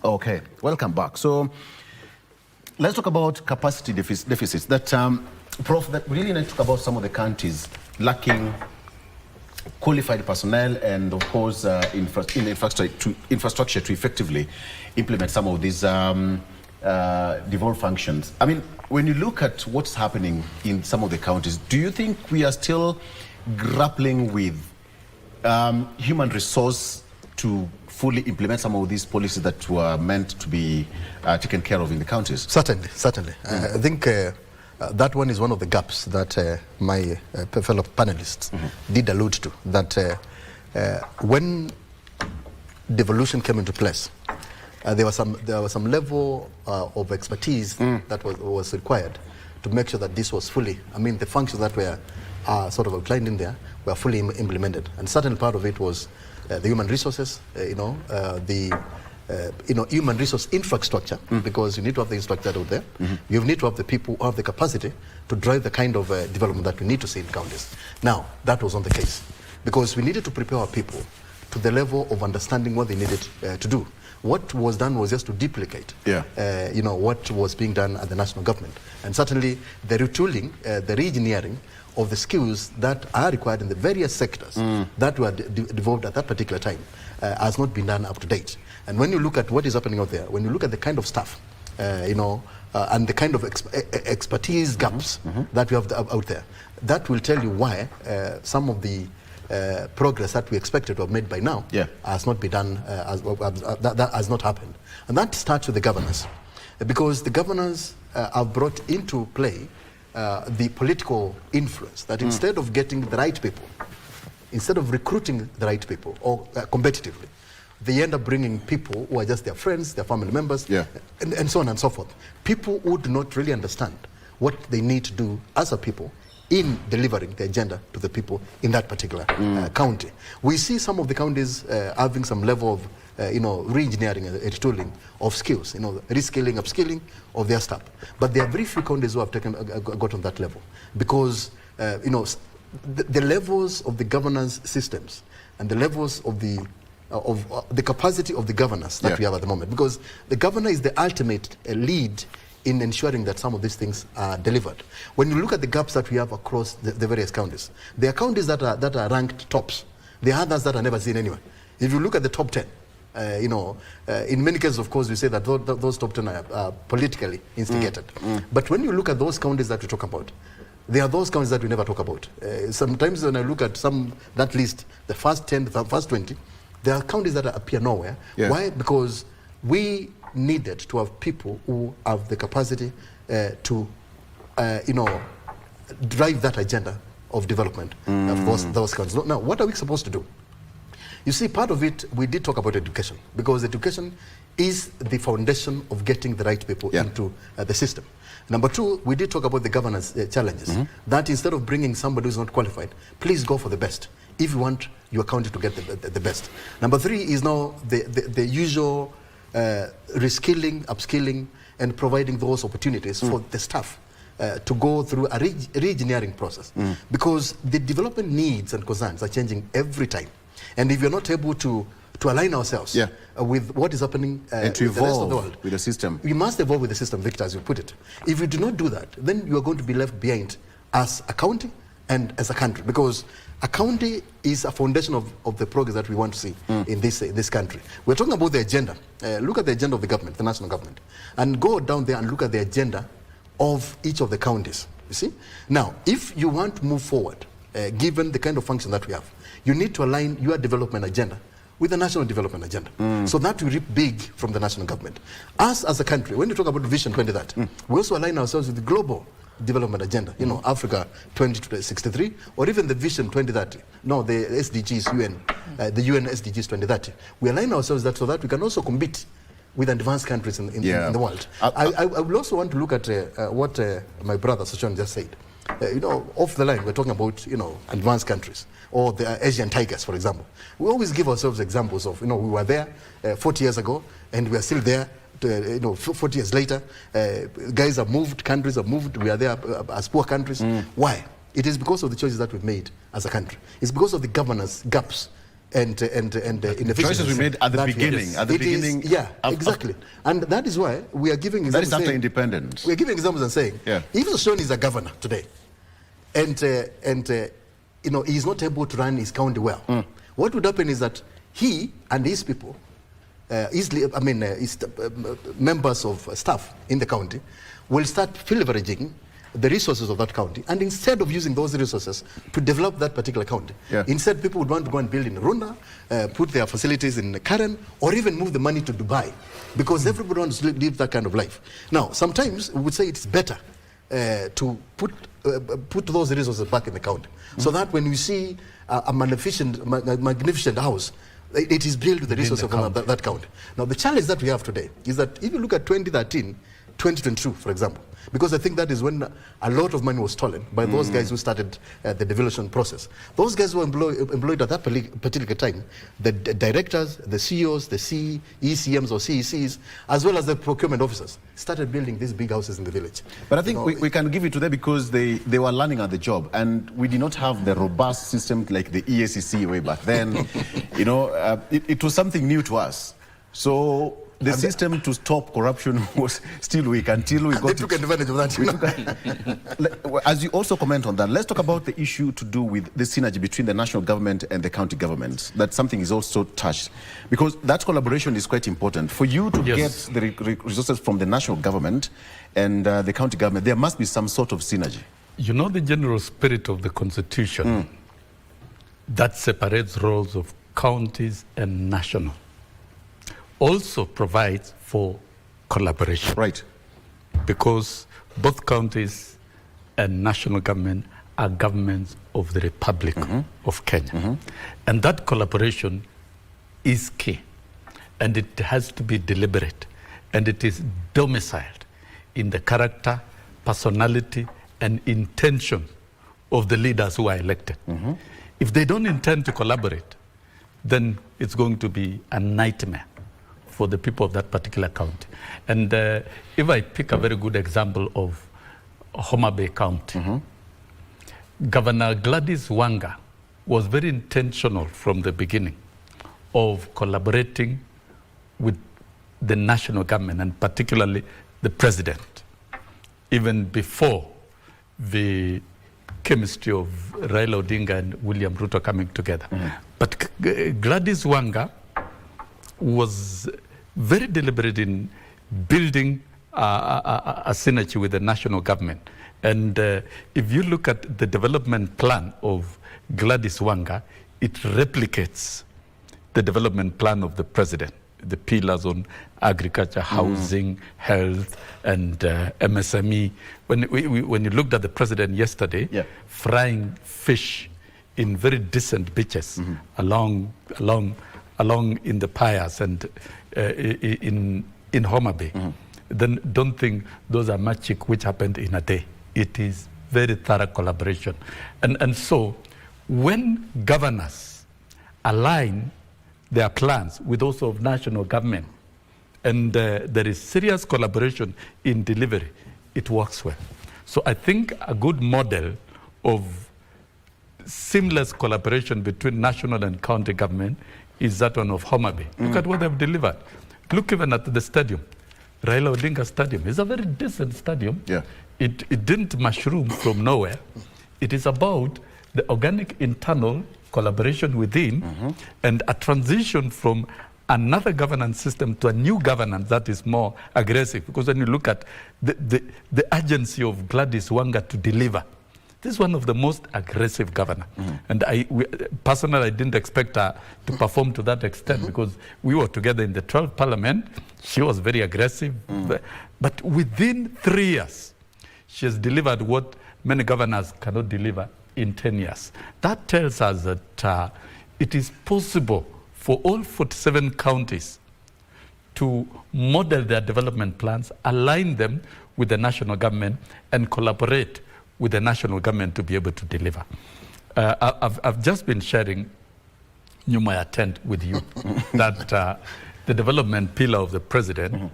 Okay, welcome back. So let's talk about capacity deficits. That, Prof, that we really need to talk about some of the counties lacking qualified personnel and, of course, infrastructure to effectively implement some of these devolved functions. I mean, when you look at what's happening in some of the counties, do you think we are still grappling with human resource to fully implement some of these policies that were meant to be taken care of in the counties? Certainly. I think that one is one of the gaps that my fellow panelists did allude to, that when devolution came into place, there was some level of expertise that was required to make sure that this was fully, the functions that were sort of outlined in there were fully implemented. And certain part of it was the human resources, human resource infrastructure, because you need to have the infrastructure out there. You need to have the people who have the capacity to drive the kind of development that we need to see in counties. Now, that was not the case, because we needed to prepare our people to the level of understanding what they needed to do. What was done was just to duplicate, what was being done at the national government. And certainly the retooling, the re-engineering of the skills that are required in the various sectors that were devolved at that particular time has not been done up to date. And when you look at what is happening out there, when you look at the kind of staff, and the kind of expertise gaps that we have out there, that will tell you why some of the progress that we expected to have made by now has not been done, that has not happened. And that starts with the governors, because the governors have brought into play the political influence, that instead of getting the right people, instead of recruiting the right people or competitively, they end up bringing people who are just their friends, their family members, and so on and so forth. People who do not really understand what they need to do as a people in delivering the agenda to the people in that particular county. We see some of the counties having some level of re-engineering and retooling of skills, reskilling, upskilling of their staff. But there are very few counties who have got on that level, because the levels of the governance systems and the levels of the capacity of the governors that we have at the moment, because the governor is the ultimate lead in ensuring that some of these things are delivered. When you look at the gaps that we have across the various counties, there are counties that are ranked tops. There are others that are never seen anywhere. If you look at the top 10, in many cases, of course, we say that those top 10 are politically instigated. But when you look at those counties that we talk about, there are those counties that we never talk about. Sometimes when I look at that list, the first 10, the first 20, there are counties that appear nowhere. Why? Because we needed to have people who have the capacity to, drive that agenda of development of those counties. Now, what are we supposed to do? You see, part of it, we did talk about education, because education is the foundation of getting the right people into the system. Number two, we did talk about the governance challenges, that instead of bringing somebody who's not qualified, please go for the best if you want your county to get the best. Number three is now the usual reskilling, upskilling, and providing those opportunities for the staff to go through a re-engineering process, because the development needs and concerns are changing every time. And if you're not able to align ourselves with what is happening and to with the rest of the world, with the system, we must evolve with the system, Victor, as you put it. If you do not do that, then you are going to be left behind as a county and as a country, because a county is a foundation of the progress that we want to see in this country. We're talking about the agenda. Look at the agenda of the government, the national government, and go down there and look at the agenda of each of the counties, you see? Now, if you want to move forward, given the kind of function that we have, you need to align your development agenda with the national development agenda. So that we reap big from the national government. Us as a country, when you talk about Vision 2030, we also align ourselves with the global development agenda, you know, Africa 2063, or even the Vision 2030. No, the SDGs, UN, the UN SDGs 2030. We align ourselves so that we can also compete with advanced countries in the world. I would also want to look at what my brother Sachin just said. You know, off the line, we're talking about, you know, advanced countries, or the Asian tigers, for example. We always give ourselves examples of, you know, we were there 40 years ago, and we are still there. You know, 40 years later, guys have moved, countries have moved, we are there as poor countries. Why? It is because of the choices that we've made as a country. It's because of the governance gaps and inefficiencies. Choices we made at the beginning. Exactly. And that is why we are giving examples. That is after independence. We are giving examples and saying, if Soshoni is a governor today, and you know, he is not able to run his county well, what would happen is that he and his people, members of staff in the county, will start leveraging the resources of that county, and instead of using those resources to develop that particular county, instead people would want to go and build in Runda, put their facilities in Karen, or even move the money to Dubai, because everybody wants to live that kind of life. Now, sometimes we would say it's better to put those resources back in the county, so that when you see a magnificent house, it is built with the resources of that county. Now, the challenge that we have today is that if you look at 2013, 2022, for example, because I think that is when a lot of money was stolen by those guys who started the devolution process. Those guys were employed at that particular time, the directors, the CEOs, the ECMs or CECs, as well as the procurement officers, started building these big houses in the village. But I think we can give it to them because they were learning on the job, and we did not have the robust system like the EACC way back then. You know, it was something new to us. So the system to stop corruption was still weak until we got... They took advantage of that. As you also comment on that, let's talk about the issue to do with the synergy between the national government and the county governments. That something is also touched, because that collaboration is quite important. For you to get the resources from the national government and the county government, there must be some sort of synergy. You know, the general spirit of the Constitution that separates roles of counties and national also provides for collaboration. Right. Because both counties and national government are governments of the Republic of Kenya. And that collaboration is key. And it has to be deliberate. And it is domiciled in the character, personality, and intention of the leaders who are elected. If they don't intend to collaborate, then it's going to be a nightmare for the people of that particular county. And if I pick a very good example of Homa Bay County, Governor Gladys Wanga was very intentional from the beginning of collaborating with the national government, and particularly the president, even before the chemistry of Raila Odinga and William Ruto coming together. But Gladys Wanga was very deliberate in building a synergy with the national government. And if you look at the development plan of Gladys Wanga, it replicates the development plan of the president, the pillars on agriculture, housing, health, and MSME. When you looked at the president yesterday, frying fish in very decent beaches along in the Pias and in Homa Bay, then don't think those are magic which happened in a day. It is very thorough collaboration. And so when governors align their plans with those of national government, and there is serious collaboration in delivery, it works well. So I think a good model of seamless collaboration between national and county government is that one of Homa Bay. Look at what they've delivered. Look even at the stadium. Raila Odinga Stadium is a very decent stadium. It didn't mushroom from nowhere. It is about the organic internal collaboration within and a transition from another governance system to a new governance that is more aggressive. Because when you look at the urgency of Gladys Wanga to deliver, this is one of the most aggressive governors. And personally, I didn't expect her to perform to that extent because we were together in the 12th Parliament. She was very aggressive. But within 3 years, she has delivered what many governors cannot deliver in 10 years. That tells us that it is possible for all 47 counties to model their development plans, align them with the national government, and collaborate with the national government to be able to deliver. I've just been sharing, you might attend with you, that the development pillar of the president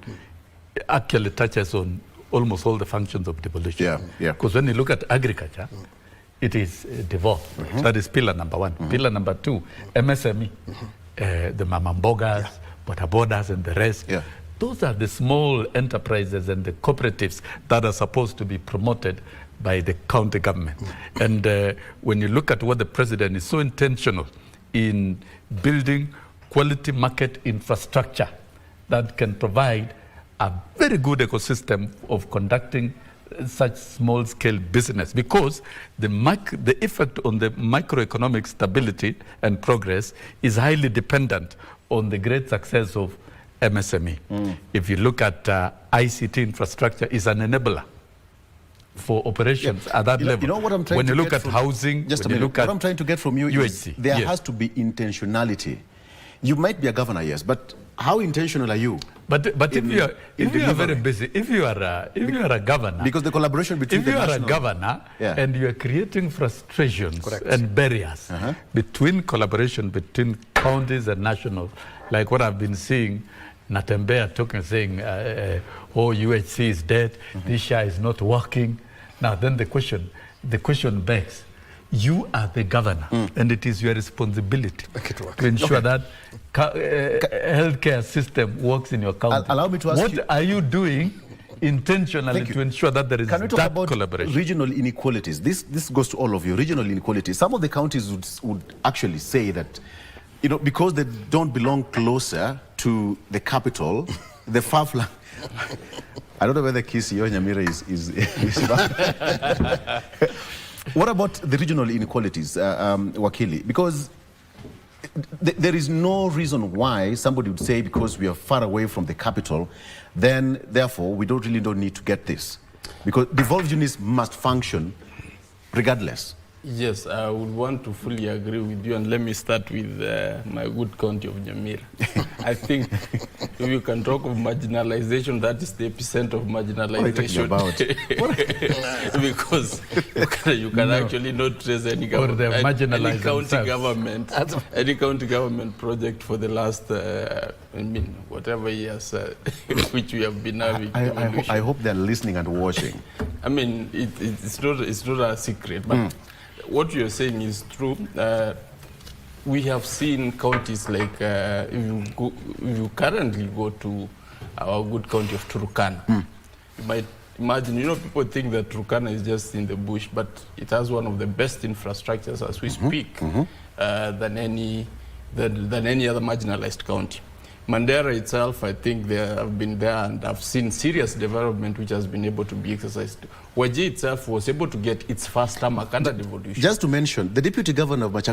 actually touches on almost all the functions of devolution. Because when you look at agriculture, it is devolved. That is pillar number 1. Pillar number 2, MSME, the mamambogas, bodabodas, and the rest. Those are the small enterprises and the cooperatives that are supposed to be promoted by the county government. And when you look at what the president is so intentional in building quality market infrastructure that can provide a very good ecosystem of conducting such small-scale business, because the effect on the macroeconomic stability and progress is highly dependent on the great success of MSME. If you look at ICT infrastructure, is an enabler for operations at that level. You know what I'm trying when to you look get at from, housing, just a when you minute, look at what I'm trying to get from you is UHC, there has to be intentionality. You might be a governor, yes, but how intentional are you? But if you are very busy, if you are a governor, because the collaboration between if you are a governor and you are creating frustrations and barriers between collaboration between counties and national, like what I've been seeing, Natembea talking, saying, "Oh, UHC is dead. This share is not working." Now, then the question begs. You are the governor, and it is your responsibility to ensure that healthcare system works in your county. Allow me to ask what are you doing intentionally to ensure that there is Can we talk that about collaboration? Regional inequalities. This goes to all of you. Regional inequalities. Some of the counties would actually say that, you know, because they don't belong closer to the capital, the far flung. I don't know whether Kisi or Nyamira is What about the regional inequalities, Wakili? Because there is no reason why somebody would say because we are far away from the capital, then therefore we don't need to get this. Because devolved units must function regardless. Yes, I would want to fully agree with you, and let me start with my good county of Nyamira. I think if you can talk of marginalization, that is the epicenter of marginalization. What are you talking about? Because you can actually not trace any county government project for the last, whatever years which we have been having. I hope they're listening and watching. I mean, it's not a secret, but what you're saying is true. We have seen counties like, if you currently go to our good county of Turkana, you might imagine, people think that Turkana is just in the bush, but it has one of the best infrastructures as we speak than any other marginalized county. Mandera itself, I think they have been there and have seen serious development which has been able to be exercised. Wajir itself was able to get its first tarmac under devolution. Just to mention, the deputy governor of of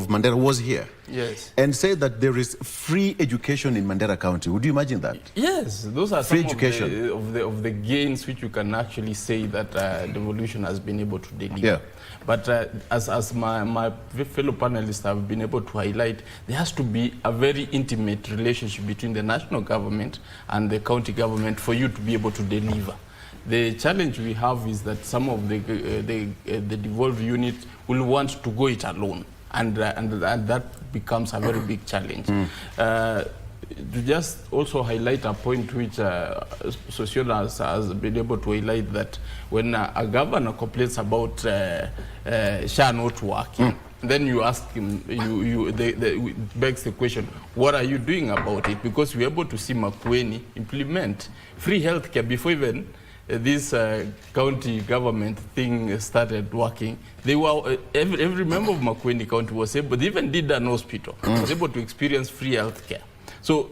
Mandera was here. Yes. And said that there is free education in Mandera County. Would you imagine that? Yes, those are free some education. of the gains which you can actually say that devolution has been able to deliver. Yeah. But as my fellow panelists have been able to highlight, there has to be a very intimate relationship between the national government and the county government for you to be able to deliver. The challenge we have is that some of the devolved units will want to go it alone, and that becomes a very big challenge. To just also highlight a point which Sociologist has been able to highlight, that when a governor complains about SHA not working, then you ask him, it begs the question, what are you doing about it? Because we're able to see Makueni implement free healthcare before even this county government thing started working, they were every member of Makueni County was able, they even did an hospital, was able to experience free health care. So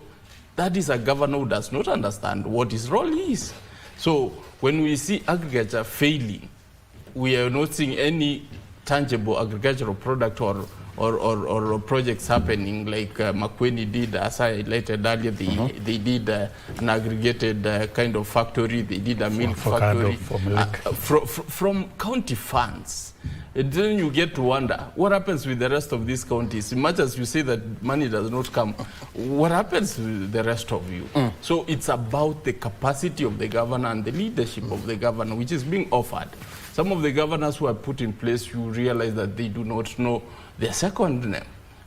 that is a governor who does not understand what his role is. So when we see agriculture failing, we are not seeing any tangible agricultural product or projects happening like Makueni did, as I highlighted earlier. They did an aggregated kind of factory. They did a milk factory from county funds. And then you get to wonder, what happens with the rest of these counties? Much as you say that money does not come, what happens with the rest of you? So it's about the capacity of the governor and the leadership of the governor, which is being offered. Some of the governors who are put in place, you realize that they do not know their second name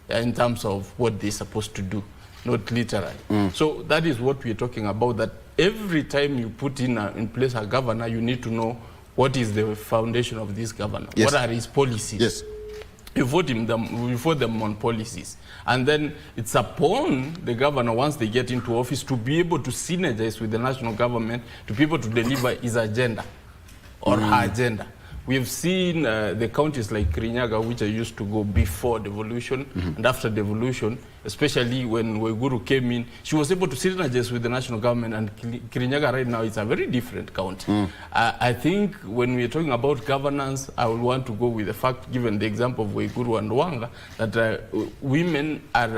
in terms of what they're supposed to do, not literally. So that is what we're talking about, that every time you put in place a governor, you need to know what is the foundation of this governor? Yes. What are his policies? Yes. You vote them on policies. And then it's upon the governor, once they get into office, to be able to synergize with the national government, to be able to deliver his agenda or her agenda. We have seen the counties like Kirinyaga, which I used to go before devolution and after devolution, especially when Waiguru came in, she was able to synergize with the national government, and Kirinyaga right now is a very different county. I think when we're talking about governance, I would want to go with the fact, given the example of Waiguru and Wanga, that women are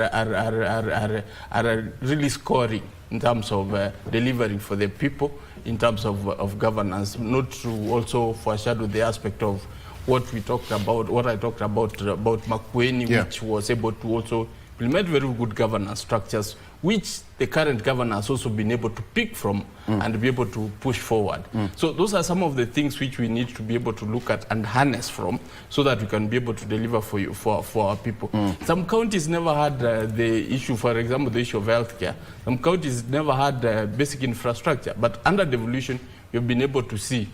really scoring in terms of delivering for the people, in terms of governance, not to also foreshadow the aspect of what we talked about, what I talked about Makueni, which was able to also implement very good governance structures, which the current governor has also been able to pick from and be able to push forward. So those are some of the things which we need to be able to look at and harness from, so that we can be able to deliver for our people. Some counties never had the issue, for example, the issue of healthcare. Some counties never had basic infrastructure, but under devolution, we've been able to see,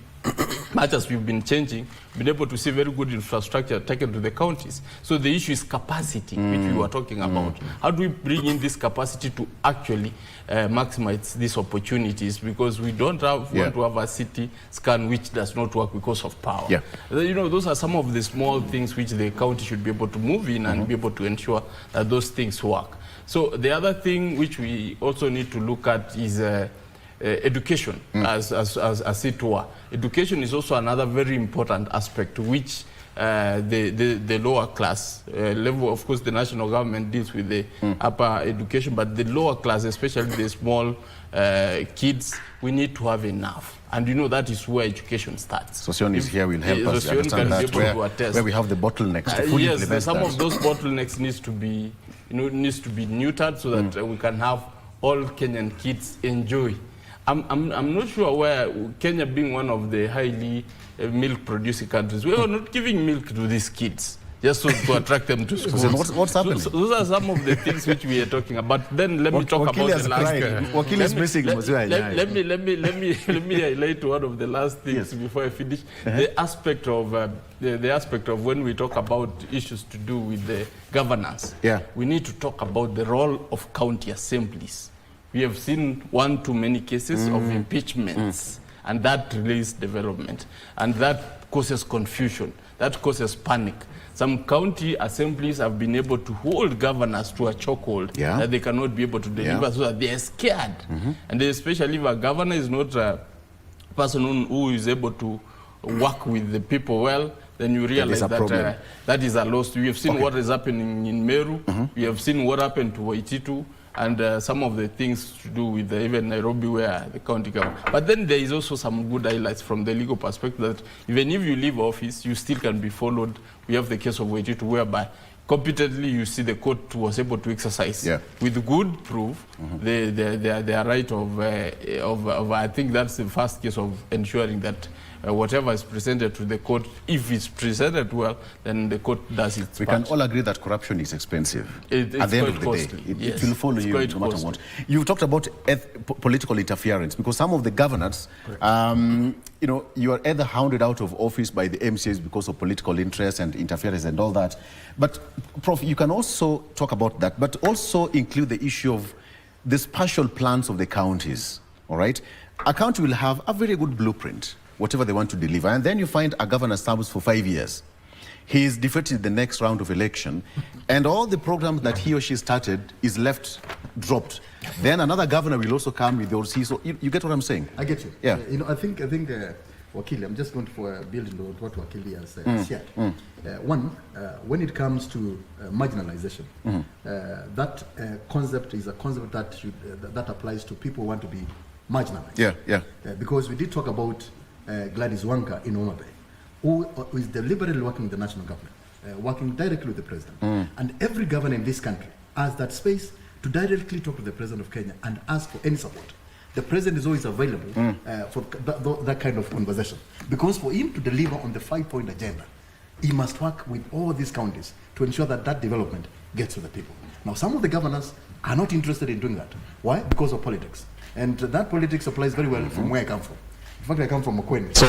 much as we've been changing, been able to see very good infrastructure taken to the counties. So the issue is capacity, which we were talking about. How do we bring in this capacity to actually maximize these opportunities? Because we don't want to have a city scan which does not work because of power. You know, those are some of the small things which the county should be able to move in and be able to ensure that those things work. So the other thing which we also need to look at is education, as it were. Education is also another very important aspect, which the lower class level, of course, the national government deals with the upper education, but the lower class, especially the small kids, we need to have enough. And you know, that is where education starts. Sosion is here, will help us understand that, where we have the bottlenecks to fully implement some of those bottlenecks needs to be, neutered, so that we can have all Kenyan kids enjoy. I'm not sure where Kenya, being one of the highly milk producing countries, we are not giving milk to these kids just to attract them to school. So what's happening? So those are some of the things which we are talking about. Then let me talk about the last thing. Let me highlight one of the last things before I finish. The aspect of the aspect of when we talk about issues to do with the governance. We need to talk about the role of county assemblies. We have seen one too many cases of impeachments, and that delays development, and that causes confusion, that causes panic. Some county assemblies have been able to hold governors to a chokehold that they cannot be able to deliver, so that they are scared. And especially if a governor is not a person who is able to work with the people well, then you realize that that is a loss. We have seen what is happening in Meru. We have seen what happened to Waititu, and some of the things to do with even Nairobi, where the county government. But then there is also some good highlights from the legal perspective, that even if you leave office, you still can be followed. We have the case of Waititu, whereby competently you see the court was able to exercise with good proof their right of I think that's the first case of ensuring that whatever is presented to the court, if it's presented well, then the court does its part. We can all agree that corruption is expensive. At the end of the day, it will follow you no matter what. You've talked about political interference, because some of the governors, you are either hounded out of office by the MCAs because of political interest and interference and all that. But, Prof, you can also talk about that, but also include the issue of the spatial plans of the counties, all right? a country will have a very good blueprint, whatever they want to deliver, and then you find a governor serves for 5 years. He is defeated in the next round of election, and all the programs that he or she started is left dropped. Then another governor will also come with yours. So you get what I'm saying? I get you. Yeah. You know, I think Wakili, I'm just going to build on what Wakili has said. One, when it comes to marginalization, that concept is a concept that that applies to people who want to be marginalized. Yeah. Because we did talk about Gladys Wanga in Homa Bay, who is deliberately working with the national government, working directly with the president. And every governor in this country has that space to directly talk to the president of Kenya and ask for any support. The president is always available for that kind of conversation. Because for him to deliver on the 5-point agenda, he must work with all these counties to ensure that that development gets to the people. Now, some of the governors are not interested in doing that. Why? Because of politics. And that politics applies very well from where I come from. In fact, I come from Mokweni. So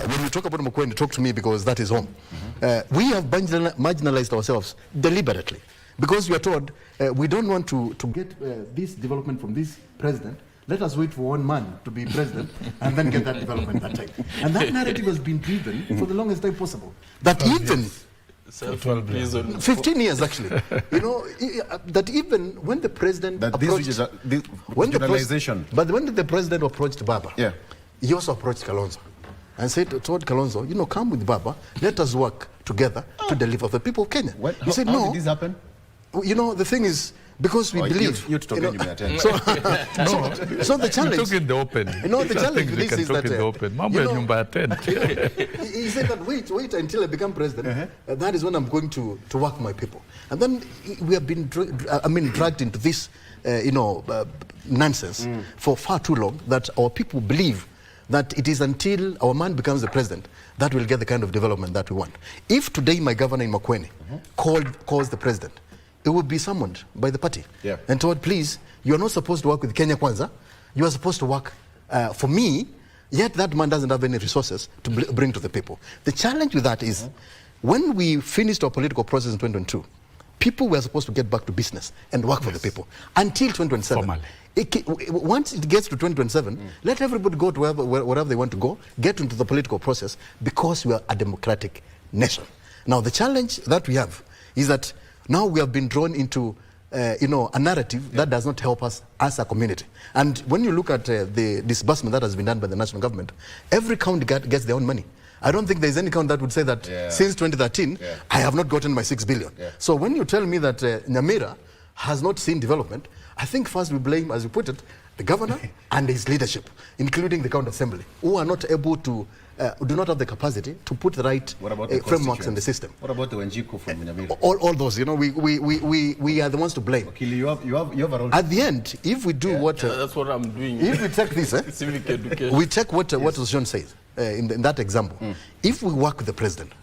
when we talk about Mokweni, talk to me because that is home. We have marginalized ourselves deliberately because we are told we don't want to get this development from this president. Let us wait for one man to be president and then get that development that time. And that narrative has been driven for the longest time possible. That even 15 years actually. You know, that even when the president approached when the president approached Baba, he also approached Kalonzo and said told Kalonzo, you know, come with Baba, let us work together to deliver the people of Kenya. He said no. How did this happen? You know, the thing is, because we believe. You're talking so the challenge. You took in the open. You know, the challenge with this is that. He said that wait until I become president. That is when I'm going to work my people. And then we have been dragged into this, nonsense for far too long that our people believe that it is until our man becomes the president that we'll get the kind of development that we want. If today my governor in Mokweni calls the president, it would be summoned by the party and told, please, you are not supposed to work with Kenya Kwanza. You are supposed to work for me, yet that man doesn't have any resources to bring to the people. The challenge with that is, when we finished our political process in 2022, people were supposed to get back to business and work for the people until 2027. Once it gets to 2027, let everybody go to wherever they want to go, get into the political process, because we are a democratic nation. Now, the challenge that we have is that now we have been drawn into a narrative that does not help us as a community. And when you look at the disbursement that has been done by the national government, every county gets their own money. I don't think there's any county that would say that since 2013, I have not gotten my 6 billion. So when you tell me that Nyamira has not seen development, I think first we blame, as you put it, the governor and his leadership, including the county assembly, who are not able to, do not have the capacity to put the right frameworks in the system. What about the Wanjiku from Nyamira? All those, we are the ones to blame. Okay, you have a role. At the end, if we do what... that's what I'm doing. If we take this, civic education. We check what John says in that example. If we work with the president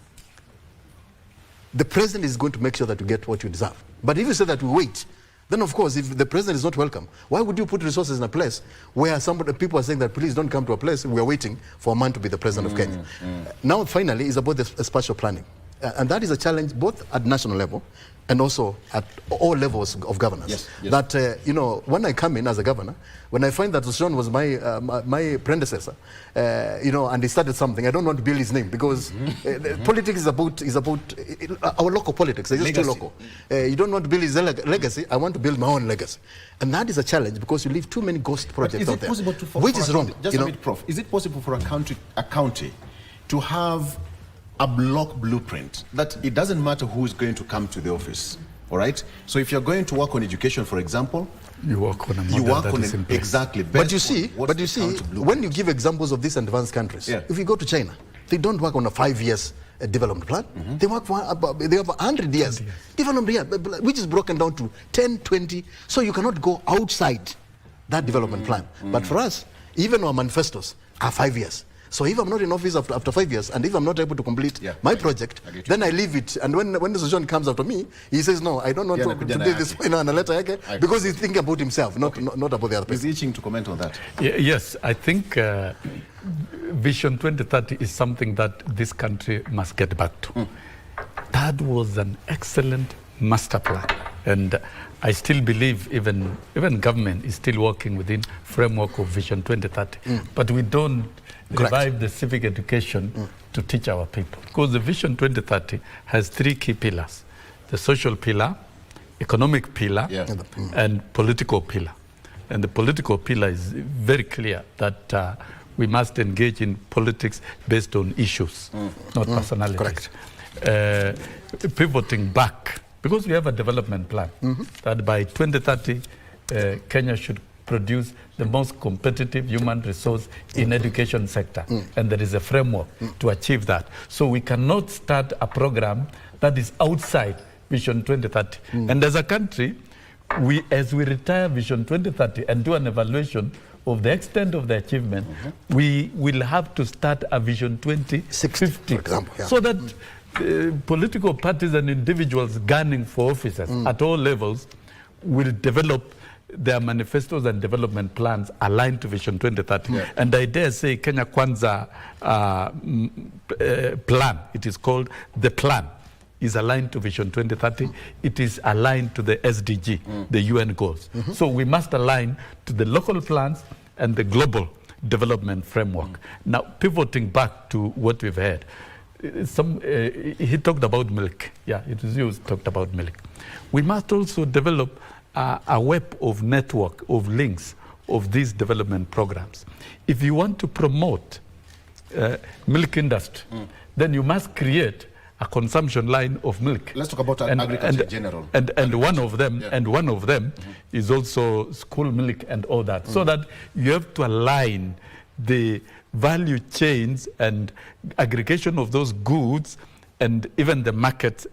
is going to make sure that you get what you deserve. But if you say that we wait, then of course, if the president is not welcome, why would you put resources in a place where people are saying that please don't come to a place, we are waiting for a man to be the president of Kenya. Now finally is about the spatial planning. And that is a challenge both at national level and also at all levels of governance. That, when I come in as a governor, when I find that John was my predecessor, and he started something, I don't want to build his name because politics is about our local politics. It's just too local. You don't want to build his legacy. I want to build my own legacy. And that is a challenge because you leave too many ghost projects out there, which is wrong. Just a bit, Prof. Is it possible for a county to have a block blueprint that it doesn't matter who is going to come to the office, all right? So if you're going to work on education, for example, you work on a model that is in place. Exactly. But you see, when you give examples of these advanced countries, if you go to China, they don't work on a 5 years development plan. They work for they have 100 years development, which is broken down to 10, 20. So you cannot go outside that development plan. But for us, even our manifestos are 5 years. So if I'm not in office after 5 years, and if I'm not able to complete my project, then I leave it. And when the solution comes after me, he says, no, I don't want to do this in a letter, because he's thinking about himself, not about the other person. He's itching to comment on that. Yes, I think Vision 2030 is something that this country must get back to. That was an excellent master plan. And I still believe even government is still working within framework of Vision 2030. But we don't revive the civic education to teach our people. Because the Vision 2030 has 3 key pillars: the social pillar, economic pillar, and political pillar. And the political pillar is very clear that we must engage in politics based on issues, not personalities. Pivoting back, because we have a development plan that by 2030, Kenya should produce the most competitive human resource in education sector. And there is a framework to achieve that. So we cannot start a program that is outside Vision 2030. And as a country, as we retire Vision 2030 and do an evaluation of the extent of the achievement, we will have to start a Vision 2050, for example, so that political parties and individuals gunning for offices at all levels will develop their manifestos and development plans aligned to Vision 2030. And I dare say Kenya Kwanza plan, it is called the plan, is aligned to Vision 2030. It is aligned to the SDG, the UN goals. So we must align to the local plans and the global development framework. Now, pivoting back to what we've heard, he talked about milk. Yeah, it was you who talked about milk. We must also develop a web of network, of links of these development programs. If you want to promote milk industry, then you must create a consumption line of milk. Let's talk about agriculture in general. And one of them is also school milk and all that. So that you have to align the value chains and aggregation of those goods and even the market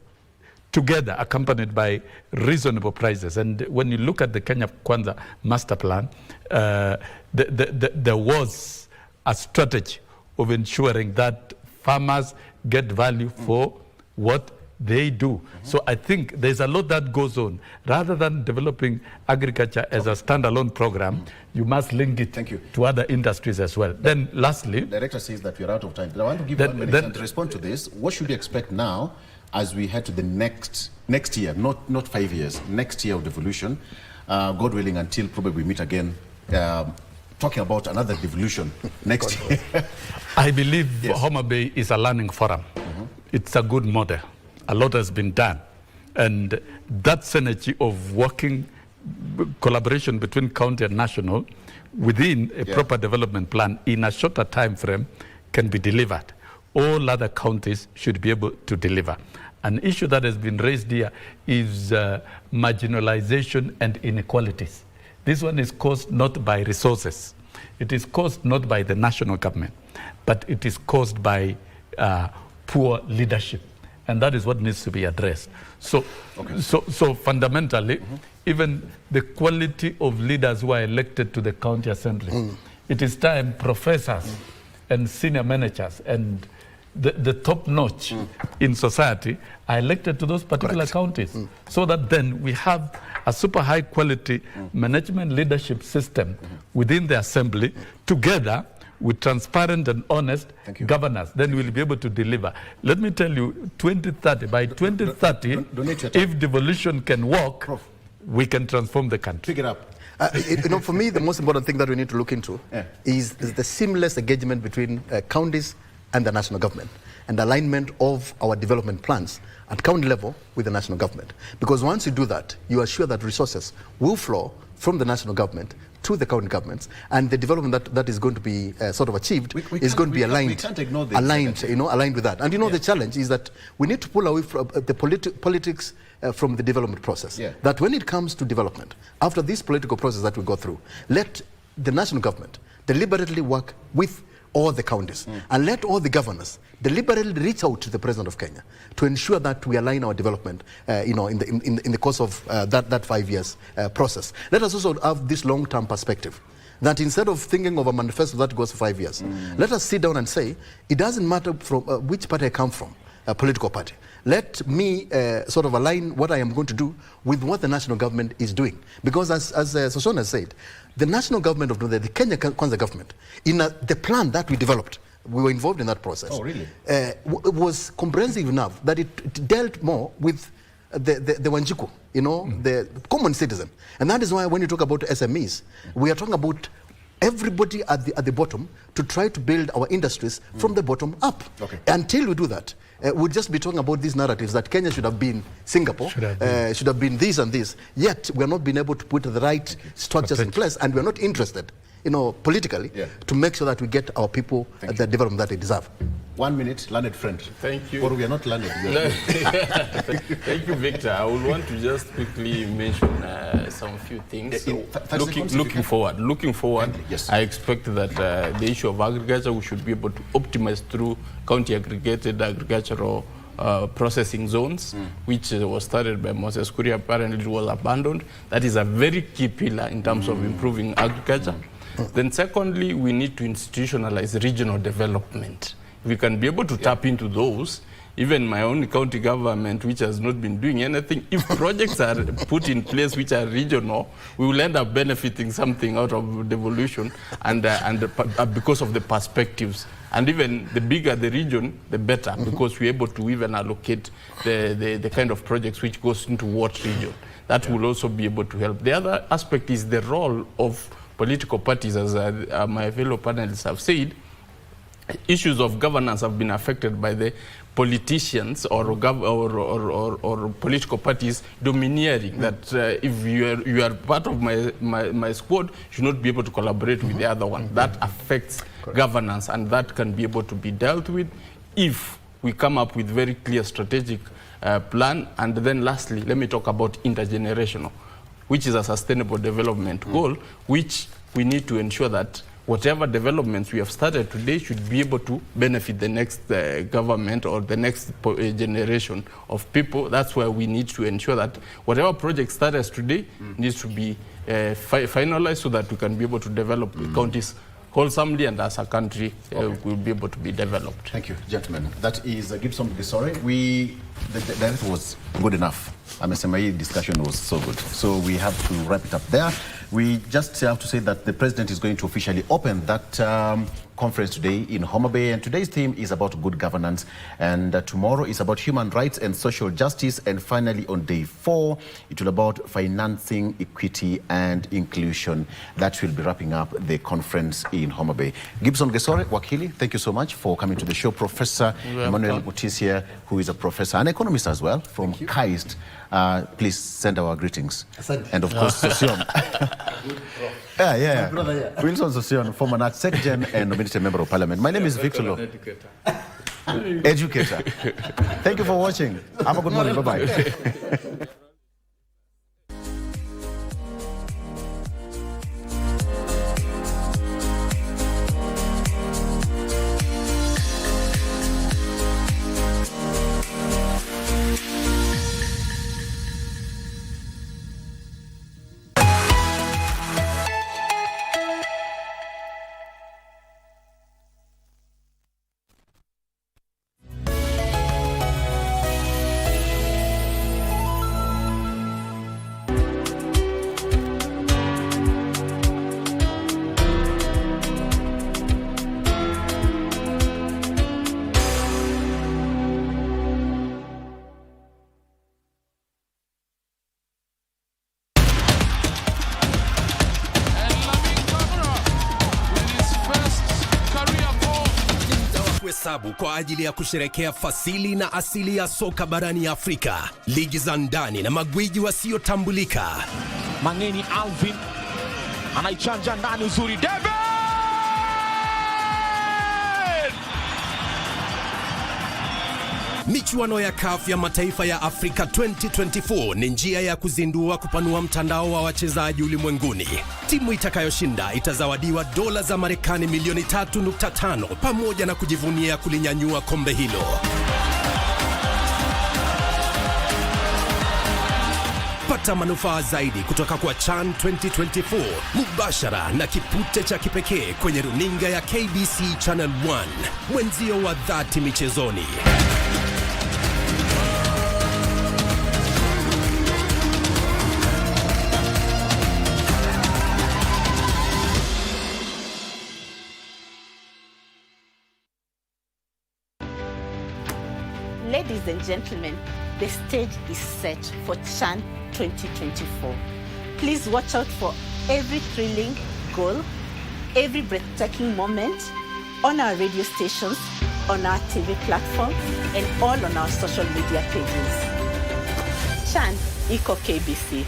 together, accompanied by reasonable prices. And when you look at the Kenya Kwanza master plan, there was a strategy of ensuring that farmers get value for what they do. So I think there's a lot that goes on. Rather than developing agriculture as a standalone program, you must link it to other industries as well. Then lastly... The director says that we're out of time. But I want to give 1 minute to respond to this. What should we expect now as we head to the next year, not 5 years, next year of devolution, God willing, until probably we meet again, talking about another devolution next year? I believe Homa Bay is a learning forum. It's a good model. A lot has been done. And that synergy of working collaboration between county and national within a proper development plan in a shorter time frame can be delivered. All other counties should be able to deliver. An issue that has been raised here is marginalization and inequalities. This one is caused not by resources. It is caused not by the national government, but it is caused by poor leadership. And that is what needs to be addressed. So fundamentally, even the quality of leaders who are elected to the county assembly, it is time professors and senior managers and the top notch in society are elected to those particular counties, so that then we have a super high quality management leadership system within the assembly together with transparent and honest governance. Then we'll be able to deliver. Let me tell you, by 2030, if devolution can work, we can transform the country. Pick it up. For me, the most important thing that we need to look into is the seamless engagement between counties and the national government, and alignment of our development plans at county level with the national government. Because once you do that, you are sure that resources will flow from the national government to the county governments, and the development that is going to be sort of achieved is going to be aligned. We can't ignore this. Aligned with that. And the challenge is that we need to pull away from the politics from the development process. That when it comes to development, after this political process that we go through, let the national government deliberately work with all the counties, and let all the governors deliberately reach out to the President of Kenya to ensure that we align our development, in the course of that 5 years process. Let us also have this long-term perspective, that instead of thinking of a manifesto that goes for 5 years, let us sit down and say, it doesn't matter from which party I come from, a political party. Let me sort of align what I am going to do with what the national government is doing. Because as Soshona has said, the national government of the Kenya Kwanza government, in the plan that we developed, we were involved in that process. Oh, really? It was comprehensive enough that it dealt more with the Wanjiku, the common citizen. And that is why when you talk about SMEs, we are talking about everybody at the bottom to try to build our industries from the bottom up. Okay. Until we do that, we'll just be talking about these narratives that Kenya should have been Singapore, should have been this and this. Yet we are not being able to put the right structures in place, and we are not interested, politically, to make sure that we get our people the development that they deserve. 1 minute, learned friend. Thank you. Or we are not learned. Thank you, Victor. I would want to just quickly mention some few things. Looking forward, yes. I expect that the issue of agriculture, we should be able to optimize through county aggregated agricultural processing zones, which was started by Moses Kuria. Apparently it was abandoned. That is a very key pillar in terms of improving agriculture. Then secondly, we need to institutionalize regional development. We can be able to tap into those. Even my own county government, which has not been doing anything, if projects are put in place which are regional, we will end up benefiting something out of devolution and because of the perspectives. And even the bigger the region, the better, because we're able to even allocate the kind of projects which goes into what region. That will also be able to help. The other aspect is the role of political parties, as my fellow panelists have said. Issues of governance have been affected by the politicians or political parties domineering. That if you are part of my squad, you should not be able to collaborate with the other one. That affects governance, and that can be able to be dealt with if we come up with very clear strategic plan. And then lastly, let me talk about intergenerational, which is a sustainable development goal, which we need to ensure that whatever developments we have started today should be able to benefit the next government or the next generation of people. That's why we need to ensure that whatever project started today needs to be finalized so that we can be able to develop counties wholesomely, and as a country will be able to be developed. Thank you, gentlemen. That is Gibson Gisore. The director was good enough. MSMI discussion was so good. So we have to wrap it up there. We just have to say that the president is going to officially open that conference today in Homa Bay, and today's theme is about good governance, and tomorrow is about human rights and social justice, and finally on day 4 it will about financing, equity and inclusion. That will be wrapping up the conference in Homa Bay. Gibson Gisore, Wakili, thank you so much for coming to the show. Professor Emmanuel Mutisia, who is a professor and economist as well from KAIST. Please send our greetings. And of course, Sosion. Wilson Sosion, former NAT Secretary and nominated member of parliament. My name is Victor Lo. Educator. Thank you for watching. Have a good morning. Bye-bye. Hesabu kwa ajili ya kusherekea fasili na asili ya soka barani Afrika, ligi za ndani na magwiji wasiotambulika. Mangeni Alvin anaichanja ndani uzuri, David! Michuano ya CAF ya mataifa ya Afrika 2024 ni njia ya kuzindua kupanua mtandao wa wachezaji ulimwenguni. Timu itakayoshinda itazawadiwa dola za Marekani milioni 3.5 pamoja na kujivunia kulinyanyua kombe hilo. Pata manufaa zaidi kutoka kwa CHAN 2024 mubashara na kipute cha kipekee kwenye runinga ya KBC Channel 1, mwenzio wa dhati michezoni. Ladies and gentlemen, the stage is set for Chan 2024. Please watch out for every thrilling goal, every breathtaking moment on our radio stations, on our TV platforms, and all on our social media pages. Chan, iko KBC.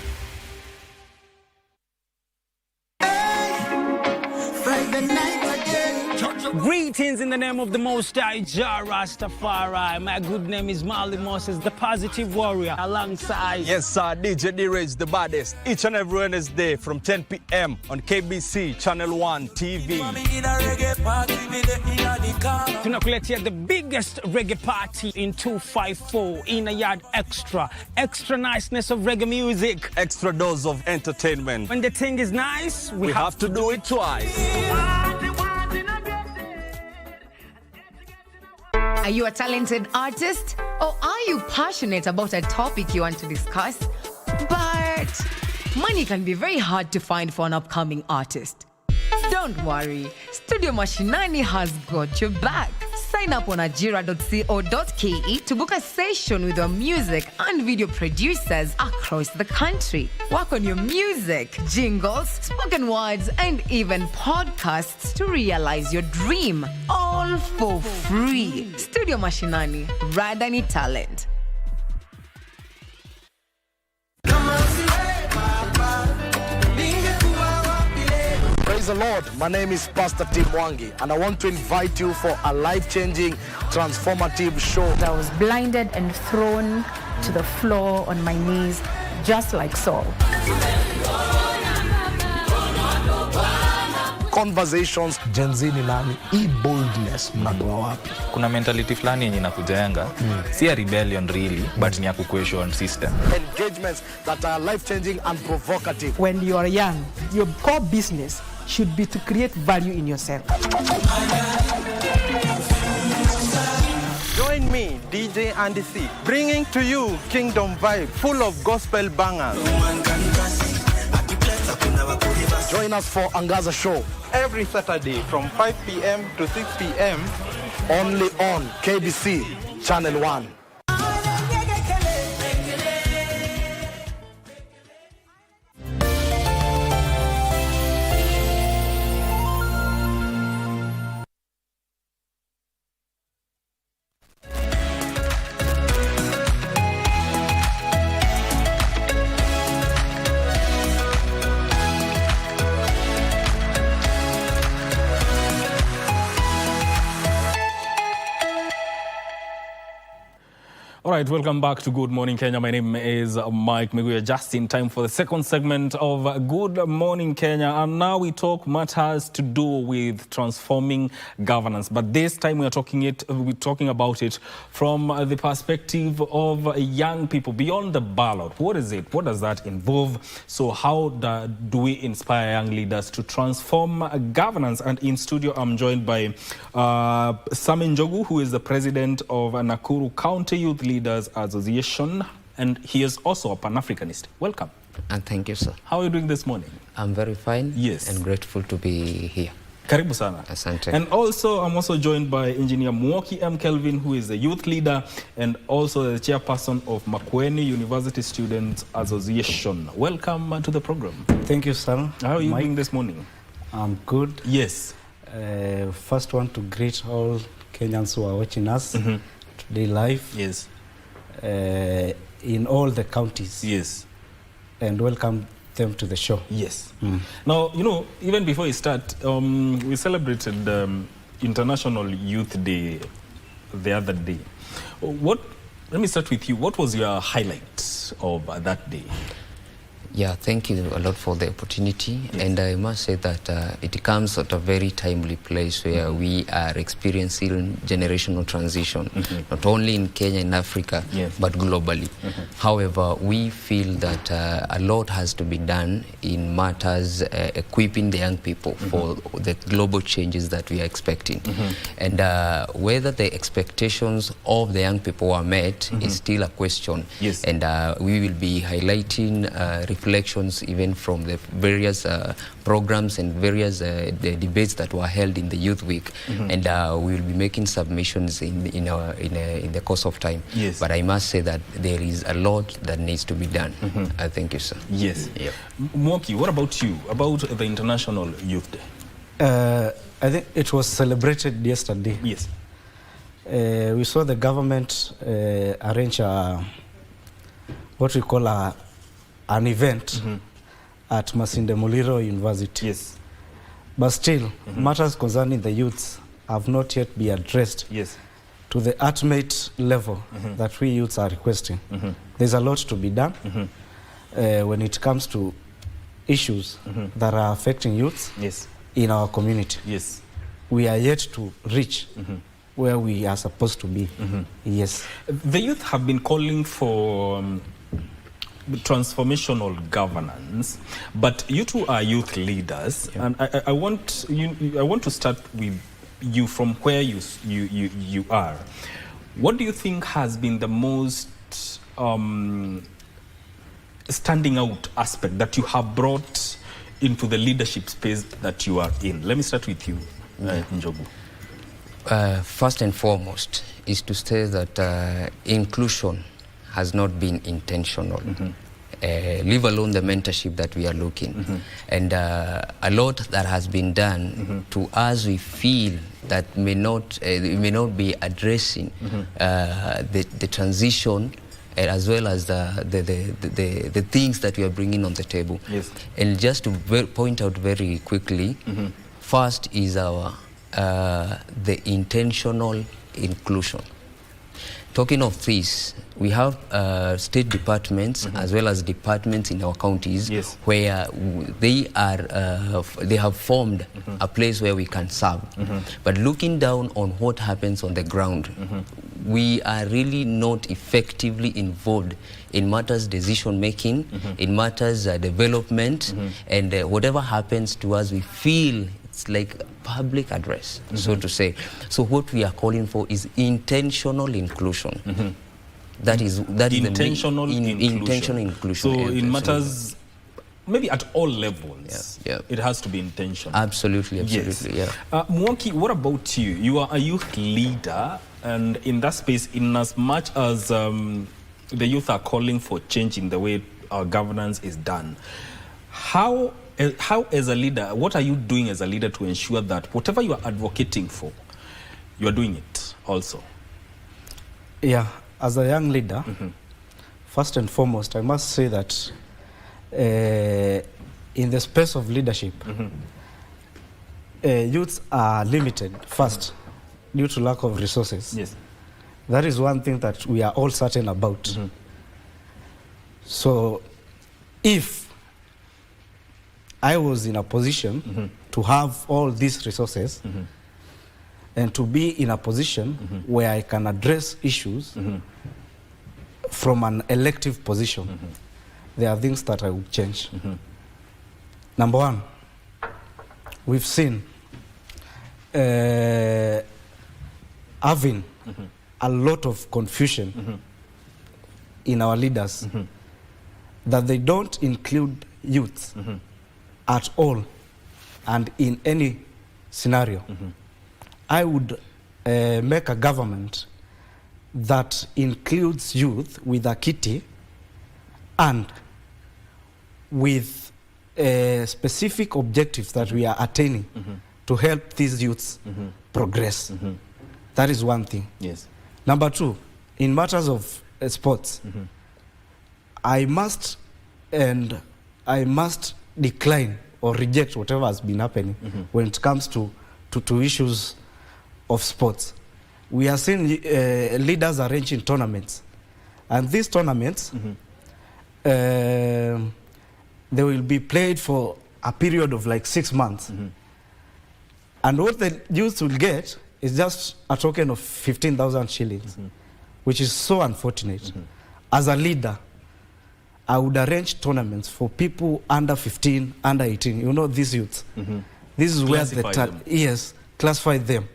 Greetings in the name of the Most High Jah Rastafari. My good name is Marley Moses, the positive warrior, alongside... Yes, sir, DJ D-Rage, the baddest. Each and every Wednesday from 10 p.m. on KBC Channel 1 TV. Tunakuletea the biggest reggae party in 254 in a yard extra. Extra niceness of reggae music. Extra dose of entertainment. When the thing is nice, we have to do it twice. Are you a talented artist? Or are you passionate about a topic you want to discuss? But money can be very hard to find for an upcoming artist. Don't worry, Studio Mashinani has got your back. Sign up on ajira.co.ke to book a session with your music and video producers across the country. Work on your music, jingles, spoken words, and even podcasts to realize your dream. All for free. Studio Mashinani, Radani Talent. Praise the Lord. My name is Pastor Tim Wangi, and I want to invite you for a life-changing, transformative show. I was blinded and thrown to the floor on my knees, just like Saul. Conversations. Gen Z ni nani? Boldness mnatoa wapi? Kuna mentality fulani yenye inakujenga, si a rebellion really, but ni ya ku-question system. Engagements that are life-changing and provocative. When you are young, your core business should be to create value in yourself. Join me, DJ Andy C, bringing to you Kingdom Vibe, full of gospel bangers. Join us for Angaza Show. Every Saturday from 5 p.m. to 6 p.m. Only on KBC Channel 1. All right, welcome back to Good Morning Kenya. My name is Mike Miguya, just in time for the second segment of Good Morning Kenya. And now we talk matters to do with transforming governance. But this time we're talking about it from the perspective of young people beyond the ballot. What is it? What does that involve? So how do we inspire young leaders to transform governance? And in studio, I'm joined by Samin Jogu, who is the president of Nakuru County Youth Leaders Association, and he is also a Pan-Africanist. Welcome. And thank you, sir. How are you doing this morning? I'm very fine. Yes. And grateful to be here. Karibu sana. Asante. And also, I'm also joined by Engineer Mwoki M. Kelvin, who is a youth leader and also the chairperson of Makueni University Students Association. Welcome to the program. Thank you, sir. How are you doing this morning? I'm good. Yes. First, want to greet all Kenyans who are watching us today live. Yes. In all the counties. Yes. And welcome them to the show. Yes. Now, you know, even before we start, we celebrated International Youth Day the other day. Let me start with you. What was your highlight of that day? Yeah, thank you a lot for the opportunity. Yes. And I must say that it comes at a very timely place where we are experiencing generational transition, not only in Kenya and Africa, but globally. However, we feel that a lot has to be done in matters equipping the young people for the global changes that we are expecting. And whether the expectations of the young people are met is still a question. Yes. And we will be highlighting reflections even from the various programs and various the debates that were held in the Youth Week, and we will be making submissions in the course of time. Yes. But I must say that there is a lot that needs to be done. I thank you, sir. Yes. Yeah. Mwoki, what about you? About the International Youth Day? I think it was celebrated yesterday. Yes. We saw the government arrange what we call an event at Masinde Muliro University. Yes. But still, matters concerning the youths have not yet been addressed to the ultimate level that we youths are requesting. There's a lot to be done when it comes to issues that are affecting youths in our community. Yes. We are yet to reach where we are supposed to be. Yes. The youth have been calling for transformational governance, but you two are youth leaders, and I want to start with you from where you are. What do you think has been the most standing out aspect that you have brought into the leadership space that you are in? Let me start with you, Njogu. First and foremost is to say that inclusion has not been intentional, leave alone the mentorship that we are looking. And a lot that has been done to us, we feel that may not be addressing the transition as well as the things that we are bringing on the table. Yes. And just to point out very quickly, first is our the intentional inclusion. Talking of this, we have state departments as well as departments in our counties where they have formed a place where we can serve. But looking down on what happens on the ground, we are really not effectively involved in matters decision making, in matters development, and whatever happens to us, we feel it's like public address, so to say. So what we are calling for is intentional inclusion. That is intentional intentional inclusion. So in matters, maybe at all levels, it has to be intentional. Absolutely. Yes. Yeah. Mwoki, what about you? You are a youth leader, and in that space, in as much as the youth are calling for change in the way our governance is done, how as a leader, what are you doing as a leader to ensure that whatever you are advocating for, you are doing it also? Yeah, as a young leader, first and foremost, I must say that in the space of leadership, youths are limited, first, due to lack of resources. Yes. That is one thing that we are all certain about. So if I was in a position to have all these resources and to be in a position where I can address issues from an elective position, there are things that I would change. Number one, we've seen having a lot of confusion in our leaders that they don't include youth at all and in any scenario. I would make a government that includes youth with a kitty and with specific objectives that we are attaining to help these youths progress. That is one thing. Yes. Number two, in matters of sports, I must decline or reject whatever has been happening when it comes to issues of sports. We are seeing leaders arranging tournaments, and these tournaments they will be played for a period of like 6 months, and what the youth will get is just a token of 15,000 shillings, which is so unfortunate. As a leader, I would arrange tournaments for people under 15, under 18. You know, these youths. This is where classify them.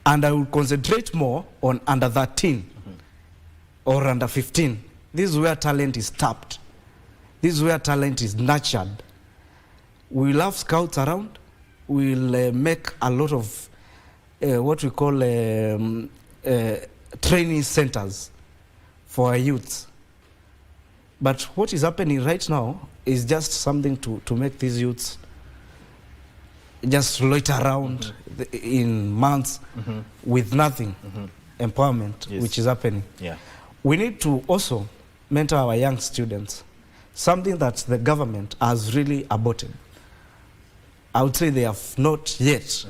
And I will concentrate more on under 13 or under 15. This is where talent is tapped. This is where talent is nurtured. We'll have scouts around. We'll make a lot of what we call training centers for our youths. But what is happening right now is just something to make these youths just loiter around in months with nothing, empowerment, which is happening. Yeah. We need to also mentor our young students, something that the government has really aborted. I would say they have not yet